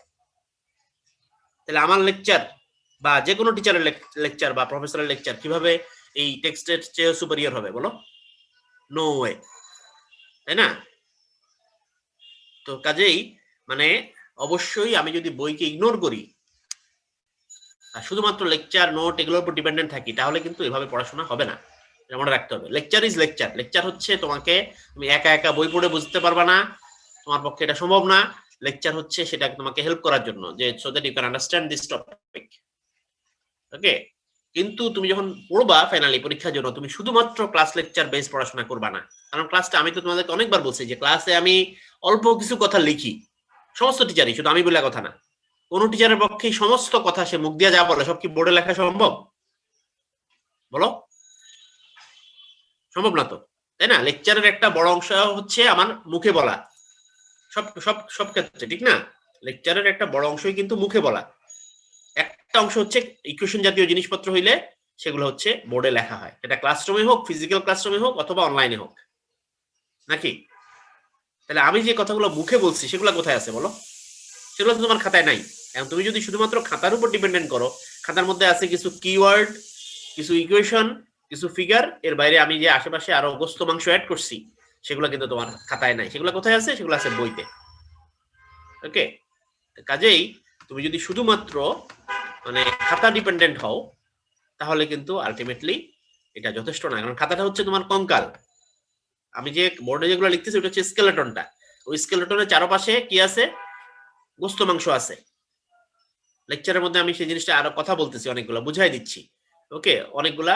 তাহলে আমার লেকচার বা যে কোনো টিচারের লেকচার বা প্রফেসরের লেকচার কিভাবে এই টেক্সটের চেয়ে সুপিরিয়র হবে বলো? নো ওয়ে, তাই না? তো কাজেই মানে অবশ্যই আমি যদি বইকে ইগনোর করি আর শুধুমাত্র লেকচার নোট এগুলোর উপর ডিপেন্ডেন্ট থাকি, তাহলে কিন্তু এভাবে পড়াশোনা হবে না। মনে রাখতে হবে, লেকচার ইজ লেকচার। লেকচার হচ্ছে তুমি একা একা বই পড়ে বুঝতে পারবা না, তোমার পক্ষে এটা সম্ভব না। লেকচার হচ্ছে সেটা তোমাকে হেল্প করার জন্য, যে so that you can understand this topic. Okay, কিন্তু তুমি যখন পড়বা ফাইনালি পরীক্ষার জন্য, তুমি শুধুমাত্র ক্লাস লেকচার বেস পড়াশোনা করবা না। কারণ ক্লাসটা, আমি তো তোমাদেরকে অনেকবার বলছি যে ক্লাসে আমি অল্প কিছু কথা লিখি, সমস্ত টিচারই, শুধু আমি বলে কথা না। কোন টিচারের পক্ষে সমস্ত কথা সে মুখ দিয়ে যা বলে সব কি বোর্ডে লেখা সম্ভব? বলো, সম্ভব না তো, তাই না? লেকচারের একটা বড় অংশ হচ্ছে আমার মুখে বলা, সব সব সব ক্ষেত্রে, ঠিক না? লেকচারের একটা বড় অংশই কিন্তু মুখে বলা। একটা অংশ হচ্ছে ইকুয়েশন জাতীয় জিনিসপত্র হইলে সেগুলো হচ্ছে বোর্ডে লেখা হয়, এটা ক্লাসরুমে হোক, ফিজিক্যাল ক্লাসরুমে হোক, অথবা অনলাইনে হোক, নাকি? তাহলে আমি যে কথাগুলো মুখে বলছি সেগুলো কোথায় আছে বলো? সেগুলো তো তোমার খাতায় নাই। এখন তুমি যদি শুধুমাত্র খাতার উপর ডিপেন্ডেন্ট করো, খাতার মধ্যে আছে কিছু কিওয়ার্ড, কিছু ইকুয়েশন, কিছু ফিগার, এর বাইরে আমি যে আশেপাশে আরো গোস্ত মাংস অ্যাড করছি সেগুলো কিন্তু তোমার খাতায় নাই। সেগুলো কোথায় আছে? সেগুলো আছে বইতে। ওকে, কাজেই তুমি যদি শুধুমাত্র মানে খাতা ডিপেন্ডেন্ট হও তাহলে কিন্তু আলটিমেটলি এটা যথেষ্ট না, কারণ খাতাটা হচ্ছে তোমার কঙ্কাল। আমি যে বোর্ডে যেগুলো লিখতেছি ওটা হচ্ছে স্কেলেটনটা। ওই স্কেলেটনের চারপাশে কি আছে? গোস্ত মাংস আছে। লেকচারের মধ্যে আমি সেই জিনিসটা আরো কথা বলতেছি, অনেকগুলো বুঝাই দিচ্ছি। ওকে, অনেকগুলা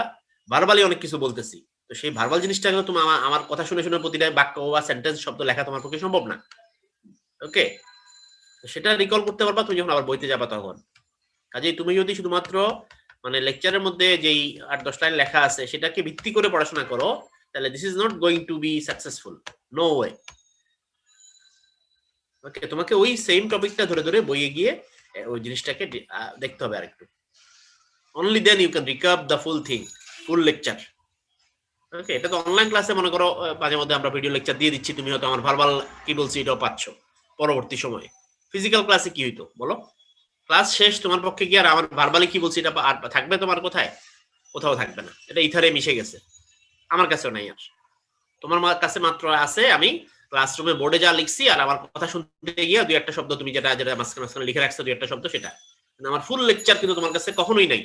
ভার্বালি অনেক কিছু বলতেছি। তো সেই ভার্বাল জিনিসটা কিন্তু তুমি আমার কথা শুনে শুনে প্রতিটা বাক্য বা সেন্টেন্স শব্দ লেখা তোমার পক্ষে সম্ভব না। ওকে, তো সেটা রিকল করতে পারবা তুমি যখন আবার বইতে যাবা তখন। কাজেই তুমি যদি শুধুমাত্র মানে লেকচারের মধ্যে যেই 8-10 লাইন লেখা আছে সেটাকে ভিত্তি করে পড়াশোনা করো, তাহলে this is not going to be successful, no way. Okay, তোমাকে ওই সেম টপিকটা ধরে ধরে বইয়ে গিয়ে ওই জিনিসটাকে দেখতে হবে আরেকটু। Only then you can recap the full thing, full lecture. Okay, এটা তো অনলাইন ক্লাসে মনে করো মাঝে মধ্যে আমরা ভিডিও লেকচার দিয়ে দিচ্ছি, তুমি হয়তো আমার ভার্বাল কি বলছি এটাও পাচ্ছ পরবর্তী সময়ে। ফিজিক্যাল ক্লাসে কি হইতো বলো? ক্লাস শেষ, তোমার পক্ষে কি আর আমার ভার্বালি কি বলছি এটা আর থাকবে তোমার কোথায়? কোথাও থাকবে না, এটা ইথারে মিশে গেছে। আমার কাছেও নাই আর, তোমার কাছে মাত্র আছে আমি ক্লাসরুমে বোর্ডে যা লিখছি আর আমার কথা শুনতে গিয়ে দুই একটা শব্দ তুমি যেটা যেটা মাঝখানে মাঝখানে লিখে রাখছো দুই একটা শব্দ, সেটা। কিন্তু আমার ফুল লেকচার কিন্তু তোমার কাছে কখনোই নাই।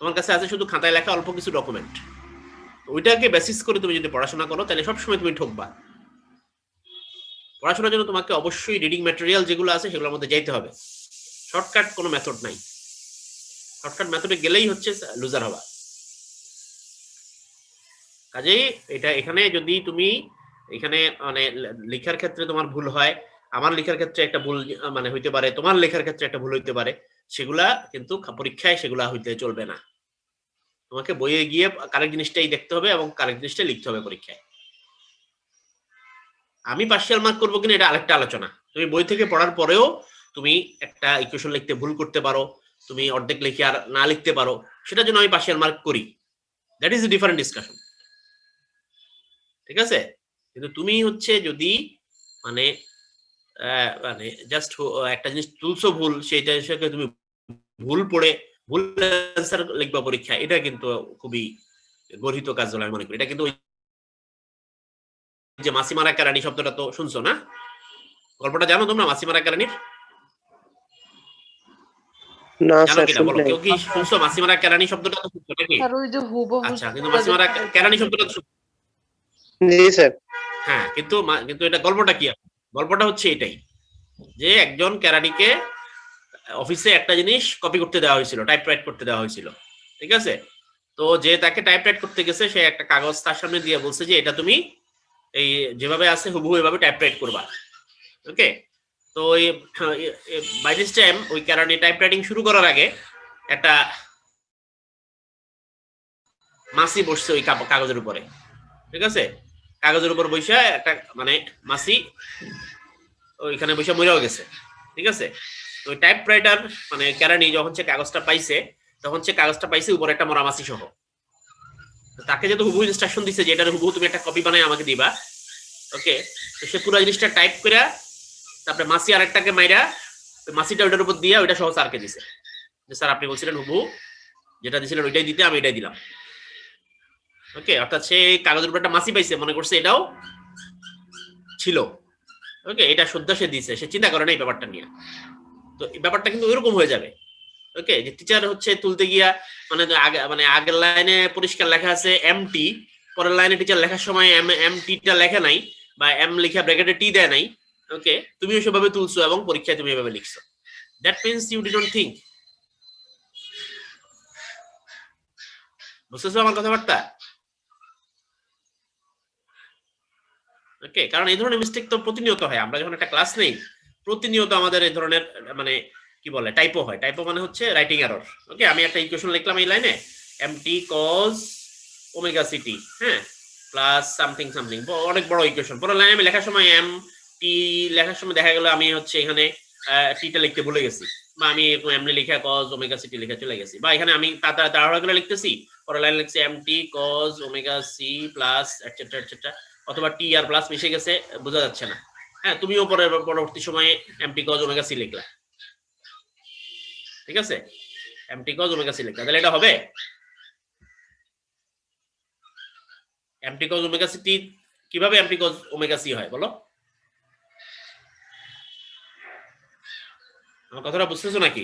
তোমার কাছে আছে শুধু খাতায় লেখা অল্প কিছু ডকুমেন্ট। ওইটাকে বেসিস করে তুমি যদি পড়াশোনা করো তাহলে সবসময় তুমি ঠকবা। পড়াশোনার জন্য তোমাকে অবশ্যই রিডিং ম্যাটেরিয়াল যেগুলো আছে সেগুলোর মধ্যে যাইতে হবে। শর্টকাট কোনো মেথড নাই। শর্টকাট মেথডে গেলেই হচ্ছে লুজার হবা। কাজেই এটা এখানে যদি তুমি এখানে মানে লেখার ক্ষেত্রে তোমার ভুল হয়, আমার লেখার ক্ষেত্রে একটা ভুল মানে হইতে পারে, তোমার লেখার ক্ষেত্রে একটা ভুল হইতে পারে, সেগুলা কিন্তু পরীক্ষায় সেগুলা হইতে চলবে না। তোমাকে বইয়ে গিয়ে কারেক্ট জিনিসটাই দেখতে হবে এবং কারেক্ট জিনিসটাই লিখতে হবে পরীক্ষায়। আমি পার্শিয়াল মার্ক করবো কিনা এটা আরেকটা আলোচনা। তুমি বই থেকে পড়ার পরেও তুমি একটা ইকুয়েশন লিখতে ভুল করতে পারো, তুমি অর্ধেক লিখে আর না লিখতে পারো, সেটার জন্য আমি পার্শিয়াল মার্ক করি। That is a different discussion. ঠিক আছে, কিন্তু তুমি হচ্ছে যদি মানে মানে জাস্ট একটা জিনিস তুলছো ভুল, সেইটা তুমি ভুল পড়ে ভুল অ্যান্সার লিখবা পরীক্ষা, এটা কিন্তু খুবই গর্হিত কাজ বলে আমি মনে করি। এটা কিন্তু যে মাসিমারা কেরানি শব্দটা তো শুনছো না? গল্পটা জানো তোমরা মাসিমারা কেরানির?
না
জানো
স্যার,
কিনা বলো, কেউ কি শুনছো মাসিমারা কেরানি শব্দটা তো শুনছো নাকি?
স্যার ওই যে হুবহু
আচ্ছা, কিন্তু মাসিমারা কেরানি শব্দটা তো
জি স্যার।
হ্যাঁ, কিন্তু কিন্তু এটা গল্পটা কি? গল্পটা হচ্ছে এটাই যে একজন কেরানিকে অফিসে একটা জিনিস কপি করতে দেওয়া হয়েছিল, টাইপরাইট করতে দেওয়া হয়েছিল। ঠিক আছে, তো যে তাকে টাইপরাইট করতে গেছে সে একটা কাগজ তার সামনে দিয়ে বলছে যে এটা তুমি এই যেভাবে আছে হুবহু এভাবে টাইপরাইট করবা। ওকে, তো বাই দিস টাইম ওই কেরানি টাইপরাইটিং শুরু করার আগে একটা মাছি বসছে ওই কাগজের উপরে। ঠিক আছে, কাগজের উপর বসে একটা মানে মাছি ওইখানে বসে মরেও গেছে। ঠিক আছে, তো টাইপরাইটার মানে কেরানি যখন সে কাগজটা পাইছে তখন সে কাগজটা পাইছে উপরে একটা মরা মাছি সহ। তাকে যেহেতু হুবহু ইনস্ট্রাকশন দিছে যে এটার হুবহু তুমি একটা কপি বানাই আমাকে দিবা। ওকে, তো সে পুরো জিনিসটা টাইপ করে তারপরে মাছি আরেকটাকে মাইরা ওই মাছিটা ওইটার উপর দিয়ে ওইটা সহ স্যারকে দিছে যে স্যার আপনি বলছিলেন হুবহু যেটা দিছিলেন ওইটাই দিতে, আমি এটাই দিলাম। ওকে, অর্থাৎ সে কাগজের উপর একটা মাছি পাইছে, মনে করছে এটাও ছিল। ওকে, এটা শুদ্ধ সে দিছে, সে চিন্তা করে না এই ব্যাপারটা নিয়ে। তো এই ব্যাপারটা কিন্তু ওইরকম হয়ে যাবে। ওকে, যে টিচার হচ্ছে তুলতে গিয়া মানে আগের লাইনে পরিষ্কার লেখা আছে এমটি, পরের লাইনে টিচার লেখার সময় এমটিটা লেখা নাই বা এম লেখা ব্র্যাকেটে টি দেয় নাই। ওকে, তুমিও সেভাবে তুলছো এবং পরীক্ষায় তুমি এভাবে লিখছো। That means you didn't think. বুঝতেছো আমার কথাবার্তা? ওকে, কারণ এই ধরনের মিস্টেক তো প্রতিনিয়ত হয়। আমরা যখন একটা ক্লাস নেই প্রতিনিয়ত আমাদের এই ধরনের মানে কি বলে টাইপো হয়। টাইপো মানে হচ্ছে রাইটিং এরর। ওকে, আমি একটা ইকুয়েশন লিখলাম এই লাইনে mt cos ওমেগা সিটি, হ্যাঁ, প্লাস সামথিং সামথিং, অনেক বড় ইকুয়েশন। পরের লাইনে আমি লেখার সময় mt লেখার সময় দেখা গেল আমি হচ্ছে এখানে টিটা লিখতে ভুলে গেছি, বা আমি এমনি লিখা cos ওমেগা সিটি লিখে চলে গেছি, বা এখানে আমি তাড়াহুড়া করে লিখতেছি, পরের লাইনে লিখছি mt cos omega C plus etcetera etcetera, অথবা টি আর প্লাস মিশে গেছে, বোঝা যাচ্ছে না। হ্যাঁ, তুমিও পরবর্তী সময়ে এমটি কজ ওমেগা সি লিখলা, ঠিক আছে, এমটি কজ ওমেগা সি লিখলা, তাহলে এটা হবে MT cos omega C T. কিভাবে এমটি কজ ওমেগা সি হয় বলো? আমার কথাটা বুঝতেছো নাকি?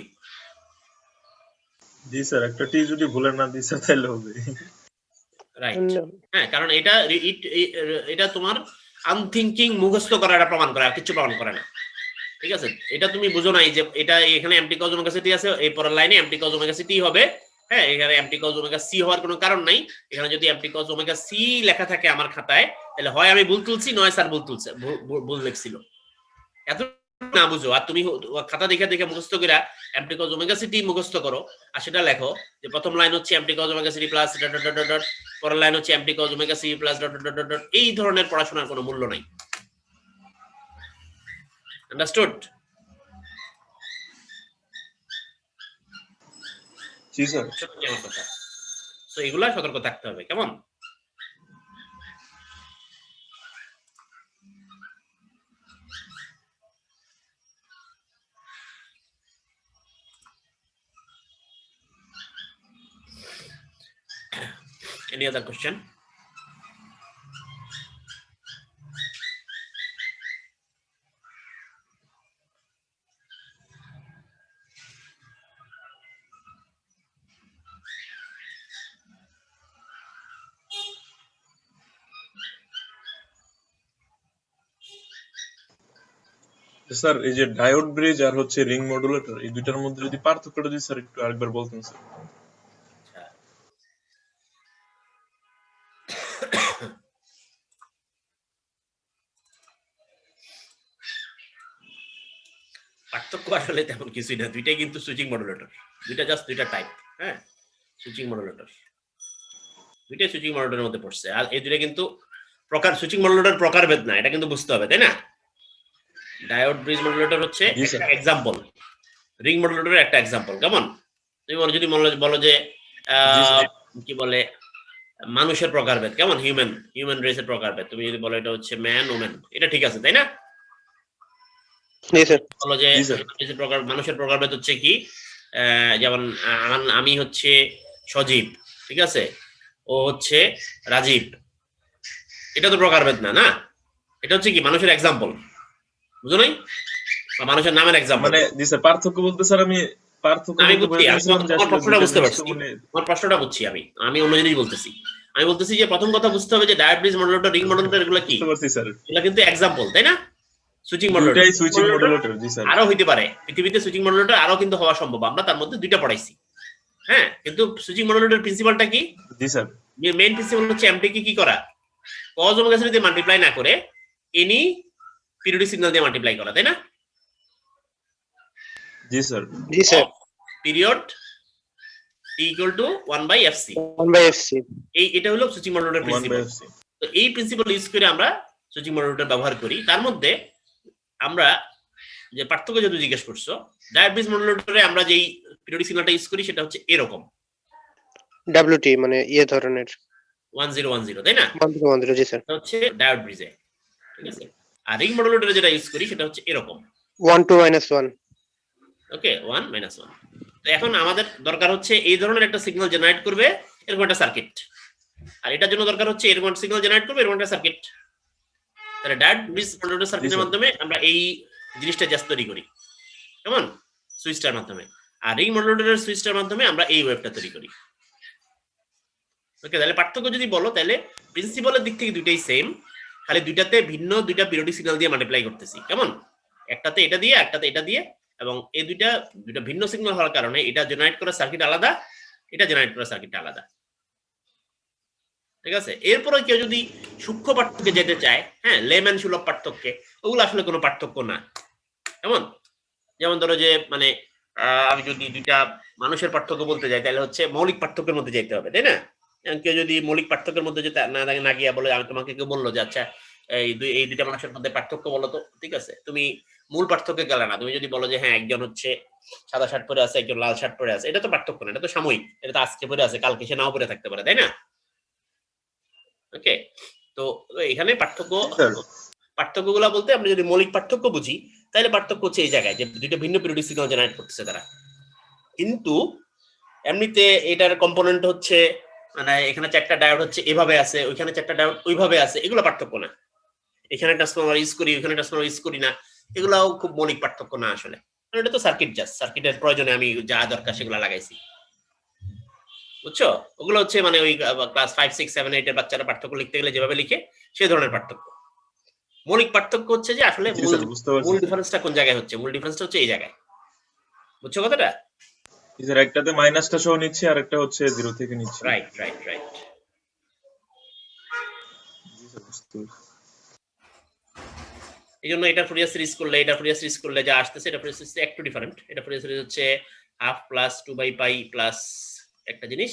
জি স্যার, একটা টি যদি ভুলে না দিই স্যার তাহলে হবে।
রাইট, হ্যাঁ, কারণ এটা তোমার আনথিঙ্কিং মুখস্থ করাটা প্রমাণ করে, আর কিছু প্রমাণ করে না, ঠিক আছে। এটা তুমি বুঝো নাই যে এটা এখানে MT cos omega C T আছে, এই পরের লাইনে MT cos omega C T হবে। হ্যাঁ, এখানে এমটি কজ ওমেগা সি হওয়ার কোনো কারণ নাই। এখানে যদি এমটি কজ ওমেগা সি লেখা থাকে আমার খাতায়, তাহলে হয় আমি ভুল তুলছি, নয় স্যার ভুল তুলছে, ভুল লিখছিল। এত না বুঝো, আর তুমি খাতা দেখে দেখে মুখস্থ করে MT cos omega C T মুখস্থ করো, আর সেটা লেখো যে প্রথম লাইন হচ্ছে MT cos omega C T plus dot dot dot, পরের লাইন হচ্ছে MT cos omega C plus dot dot dot. এই ধরনের পড়াশোনার কোনো মূল্য নাই। আন্ডারস্টুড?
জি স্যার।
তো এগুলা সতর্ক থাকতে হবে, কেমন? Any other question?
স্যার এই যে ডায়োড ব্রিজ আর হচ্ছে রিং মডুলেটর, এই দুইটার মধ্যে যদি পার্থক্যটা যদি স্যার একটু আরেকবার বলতেন স্যার। পার্থক্য আসলে তেমন কিছুই না, দুইটাই কিন্তু সুইচিং মডুলেটর, দুইটা জাস্ট দুইটা টাইপ। হ্যাঁ, সুইচিং মডুলেটর, দুইটাই সুইচিং মডুলেটরের মধ্যে পড়ছে। আর এই দুইটা কিন্তু প্রকার, সুইচিং মডুলেটর প্রকারভেদ না, এটা কিন্তু বুঝতে হবে, তাই না? ডায়োড ব্রিজ মডুলেটর হচ্ছে একটা এক্সাম্পল, রিং মডুলেটরের একটা এক্সাম্পল, কেমন? তুমি যদি বলো যে কি বলে মানুষের প্রকারভেদ, কেমন? হিউম্যান রেসের প্রকারভেদ, তুমি যদি বলো এটা হচ্ছে ম্যান ওমেন, এটা ঠিক আছে, তাই না? বলো যে মানুষের প্রকারভেদ হচ্ছে কি, যেমন আমি হচ্ছে সজীব, ঠিক আছে, ও হচ্ছে রাজীব, এটা তো প্রকারভেদ না, না, এটা হচ্ছে কি মানুষের এক্সাম্পল, বুঝো নাই? মানুষের নামের এক্সাম্পল। মানে জি স্যার, পার্থক্য বলতে স্যার আমি
বুঝছি, তোমার প্রশ্নটা বুঝতে পারছি, তোমার প্রশ্নটা বুঝছি। আমি অন্য জিনিস বলতেছি। আমি বলতেছি যে প্রথম কথা বুঝতে হবে যে diode bridge modulator, ring modulator, এগুলো কি?
বুঝতে পারছি স্যার,
এগুলো কিন্তু এক্সাম্পল, তাই না? সুইচিং মডুলেটর,
দুইটাই সুইচিং মডুলেটর। জি স্যার,
আরো হইতে পারে পৃথিবীতে সুইচিং মডুলেটর আরো কিন্তু হওয়া সম্ভব, আমরা তার মধ্যে দুইটা পড়াইছি। হ্যাঁ, কিন্তু সুইচিং মডুলেটর প্রিন্সিপালটা কি?
জি স্যার,
মেইন প্রিন্সিপাল হচ্ছে এমটি কি করা, কজ ওমেগা সি দিয়ে মাল্টিপ্লাই না করে এনি পিরিয়ডিক সিগন্যাল দিয়ে মাল্টিপ্লাই করা, তাই না?
জি স্যার,
জি sir,
period t equal to 1/fc,
1/fc,
এটা হলো সুইচিং মডুলেটর প্রিন্সিপাল। তো এই প্রিন্সিপাল ইউজ করে আমরা সুইচিং মডুলেটর ব্যবহার করি। তার মধ্যে আমরা যে পার্থক্য যেহেতু জিজ্ঞেস করছো, ডায়োড ব্রিজ মডুলেটরে আমরা যেই পিরিয়ডিক সিগন্যালটা ইউজ করি সেটা হচ্ছে এরকম
WT মানে ইয়ে ধরনের
1010, তাই না?
1010, জি স্যার,
এটা হচ্ছে ডায়োড ব্রিজে, ঠিক আছে। আর রিং মডুলেটরে যেটা ইউজ করি সেটা হচ্ছে এরকম
1 2 -1,
ওকে, 1 - 1। তো এখন আমাদের দরকার হচ্ছে এই ধরনের একটা সিগন্যাল জেনারেট করবে এরকম একটা সার্কিট, আর এটার জন্য দরকার হচ্ছে এরকম একটা সিগন্যাল জেনারেট করবে এরকম একটা সার্কিট। তাহলে ডায়োড ব্রিজ মডুলেটর সার্কিটের মাধ্যমে আমরা এই জিনিসটা জাস্ট তৈরি করি, কেমন? সুইচটার মাধ্যমে। আর রিং মডুলেটরের সুইচটার মাধ্যমে আমরা এই ওয়েভটা তৈরি করি। ওকে, তাহলে পার্থক্য যদি বলো তাহলে প্রিন্সিপালের দিক থেকে দুইটাই সেম, খালি দুইটাতে ভিন্ন দুইটা পিরিয়ডিক সিগন্যাল দিয়ে মাল্টিপ্লাই করতেছি, কেমন? একটাতে এটা দিয়ে, একটাতে এটা দিয়ে, এবং এই দুইটা ভিন্ন সিগন্যাল হওয়ার কারণে এটা জেনারেট করা সার্কিট আলাদা, এটা জেনারেট করা সার্কিট আলাদা, ঠিক আছে। এরপরে কেউ যদি সূক্ষ্ম পার্থক্যে যেতে চায়, হ্যাঁ, লেম্যান সুলভ পার্থক্যে, ওগুলো আসলে কোনো পার্থক্য না, কেমন? যেমন ধরো যে মানে আমি যদি দুইটা মানুষের পার্থক্য বলতে যাই তাহলে হচ্ছে মৌলিক পার্থক্যের মধ্যে যেতে হবে, তাই না? কেউ যদি মৌলিক পার্থক্যের মধ্যে যেতে না গিয়া বলে, আমি তোমাকে কেউ বললো যে আচ্ছা এই দুইটা মানুষের মধ্যে পার্থক্য বলো তো, ঠিক আছে, তুমি মূল পার্থক্যে গেলে না, তুমি যদি বলো যে হ্যাঁ একজন হচ্ছে সাদা শার্ট পরে আছে, একজন লাল শার্ট পরে আছে, এটা তো পার্থক্য না, এটা তো সাময়িক, এটা তো আজকে পরে আছে কালকে সে নাও পরে থাকতে পারে, তাই না? ওকে, তো এখানে পার্থক্যগুলো বলতে আমরা যদি মৌলিক পার্থক্য বুঝি তাহলে পার্থক্য হচ্ছে এই জায়গায় যে দুইটা ভিন্ন পিরিয়ডিক সিগন্যাল জেনারেট করতেছে তারা, কিন্তু এমনিতে এটার কম্পোনেন্ট হচ্ছে মানে এখানে 4টা ডায়োড হচ্ছে এভাবে আছে, ওইখানে 4টা ডায়োড ওইভাবে আছে, এগুলো পার্থক্য না। এখানে ট্রান্সফরমার ইউজ করি, ওইখানে ট্রান্সফরমার ইউজ করি না, এগুলাও খুব মৌলিক পার্থক্য না আসলে। কারণ এটা তো সার্কিট, জাস্ট সার্কিটের প্রয়োজনে আমি যা দরকার সেগুলো লাগাইছি, বুঝছো? ওগুলো হচ্ছে মানে ওই ক্লাস 5, 6, 7, 8 এর বাচ্চারা পার্থক্য লিখতে গেলে যেভাবে লিখে সেই ধরনের পার্থক্য। মৌলিক পার্থক্য হচ্ছে যে আসলে মূল ডিফারেন্সটা কোন জায়গায় হচ্ছে, মূল ডিফারেন্সটা হচ্ছে এই জায়গায়, বুঝছো কথাটা?
স্যার একটাতে মাইনাসটা সহ নিচ্ছে আর একটা হচ্ছে 0 থেকে নিচ্ছে।
রাইট। এই জন্য এটা ফুরিয়ার সিরিজ করলে যা আসতেছে এটা ফুরিয়ার সিরিজ একটু ডিফারেন্ট। এটা ফুরিয়ার সিরিজ হচ্ছে হাফ প্লাস 2/π প্লাস একটা জিনিস,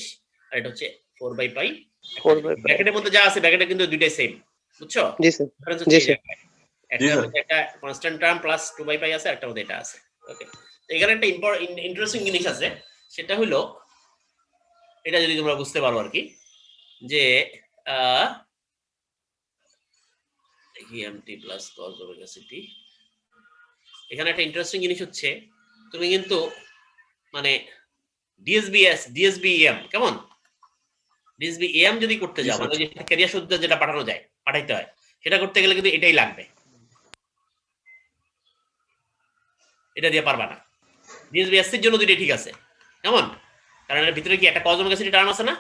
আর এটা হচ্ছে 4/π। ব্র্যাকেটের মধ্যে যা আছে ব্র্যাকেটে কিন্তু দুইটাই সেম, বুঝছো?
জি স্যার।
ডিফারেন্স হচ্ছে এই জায়গায়। একটার মধ্যে একটা কনস্ট্যান্ট টার্ম প্লাস 2/π আছে, একটার মধ্যে এটা আছে। ওকে, এখানে একটা ইন্টারেস্টিং জিনিস আছে, সেটা হলো এটা যদি তোমরা বুঝতে পারো আর কি, যে mt plus cos omega ct, এখানে একটা ইন্টারেস্টিং জিনিস হচ্ছে তুমি কিন্তু মানে DSBM কেমন, DSBM যদি করতে যাও মানে যে ক্যারিয়ার সূত্র যেটা পাঠাইতে হয় সেটা করতে গেলে কিন্তু এটাই লাগবে, এটা দিয়ে পারবা না। DSBS এর জন্য দুইটাই ঠিক আছে, কেমন? কারণ এর ভিতরে কি একটা cos ওমেগা ct টার্ম আছে না?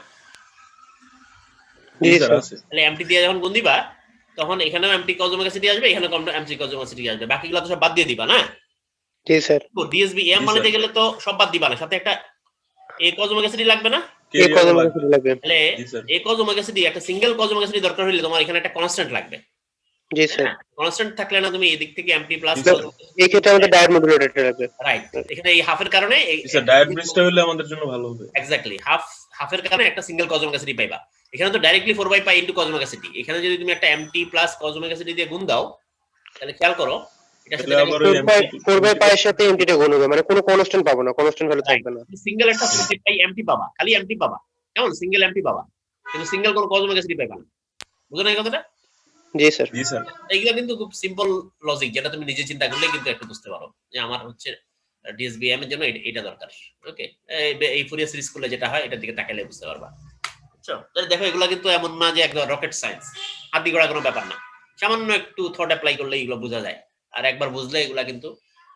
জি স্যার।
তাহলে mt দিয়ে যখন গুণ দিবা তখন এখানেও mt cos ওমেগা ct আসবে, এখানেও mt cos ওমেগা ct আসবে, বাকিগুলো তো সব বাদ দিয়ে দিবা না?
জি স্যার।
তো DSBM বানাতে গেলে তো সব বাদ দিবা না, সাথে একটা a cos ওমেগা ct লাগবে না?
এই কলম করে লাগবে।
তাহলে a cos ওমেগা ct একটা সিঙ্গেল cos ওমেগা ct দরকার হলে তোমার এখানে একটা কনস্ট্যান্ট লাগবে।
জি স্যার।
কনস্ট্যান্ট থাকলে না তুমি এদিক থেকে mt প্লাস
এই ক্ষেত্রে আমাদের ডায়োড মডুলেটর লাগবে।
রাইট, এখানে এই হাফের কারণে
স্যার ডায়োড ব্রিজটা হলে আমাদের জন্য ভালো হবে।
এক্স্যাক্টলি হাফের কারণে একটা সিঙ্গেল cos ওমেগা ct পাইবা। এখানে তো directly 4/π into cos omega ct, এখানে যদি তুমি একটা mt plus cos omega ct দিয়ে গুণ দাও তাহলে খেয়াল করো এটা সাথে
4/π এর সাথে mt টা গুণ হবে, মানে কোনো কনস্ট্যান্ট পাবো না, কনস্ট্যান্ট ভ্যালু থাকবে না।
সিঙ্গেল একটা 4/π mt পাবা, খালি mt পাবা, কেমন? সিঙ্গেল mt পাবা, কিন্তু সিঙ্গেল কোন cos ওমেগা ct পাইবা না। বুঝো না এই কথাটা?
জি স্যার।
জি স্যার।
এইগুলা কিন্তু খুব সিম্পল লজিক, যেটা তুমি নিজে চিন্তা করলে কিন্তু একটু বুঝতে পারো যে আমার হচ্ছে DSBM এর জন্য এটা দরকার। ওকে, এই ফুরিয়ার সিরিজ করলে যেটা হয় এটার দিকে তাকালে বুঝতে পারবা, বুঝছো? তাহলে দেখো এগুলা কিন্তু এমন না যে একদম রকেট সায়েন্স, হাতি গড়া কোনো ব্যাপার না, সামান্য একটু থট অ্যাপ্লাই করলে এগুলো বোঝা যায়। আর একবার বুঝলে এগুলা কিন্তু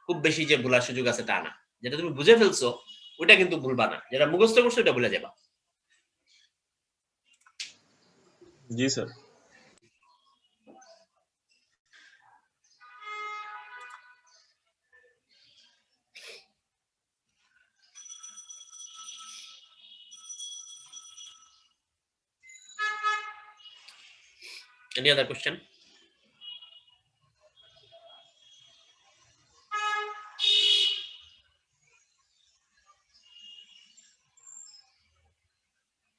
খুব বেশি যে ভুলার সুযোগ আছে তা না, যেটা তুমি বুঝে ফেলছো ওইটা কিন্তু ভুলবা না, যেটা মুখস্থ করছো ওটা ভুলে যাবা।
জি স্যার।
Any other question?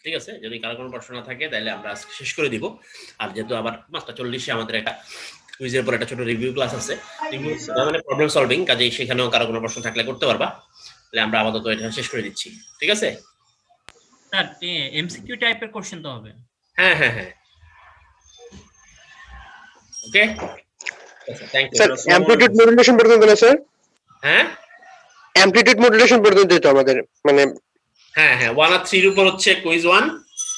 ঠিক আছে, যদি কারো কোনো প্রশ্ন না থাকে তাহলে আমরা আজকে শেষ করে দিব। আর যেহেতু আবার 5:40 আমাদের একটা কুইজের পর একটা ছোট রিভিউ ক্লাস আছে, মানে প্রবলেম সলভিং, কাজেই সেখানেও কারো কোনো প্রশ্ন থাকলে করতে পারবা। তাহলে আমরা আপাতত এটা শেষ করে দিচ্ছি, ঠিক আছে?
স্যার এমসিকিউ টাইপের কোশ্চেন তো হবে?
হ্যাঁ। Okay, thank you
sir amplitude modulation পর্যন্ত না স্যার?
হ্যাঁ,
অ্যামপ্লিটিউড মডুলেশন পর্যন্ত তো আমাদের মানে
হ্যাঁ 1 আর 3 এর উপর হচ্ছে কুইজ 1,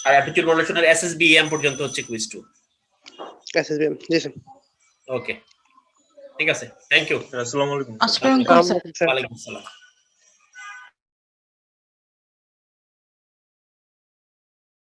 আর অ্যাপটিটিউড মডুলেশনের SSBM পর্যন্ত হচ্ছে কুইজ 2।
SSBM। জি স্যার।
ওকে, ঠিক আছে, থ্যাংক ইউ।
আসসালামু আলাইকুম।
আসসালামু আলাইকুম স্যার।
ওয়ালাইকুম আসসালাম।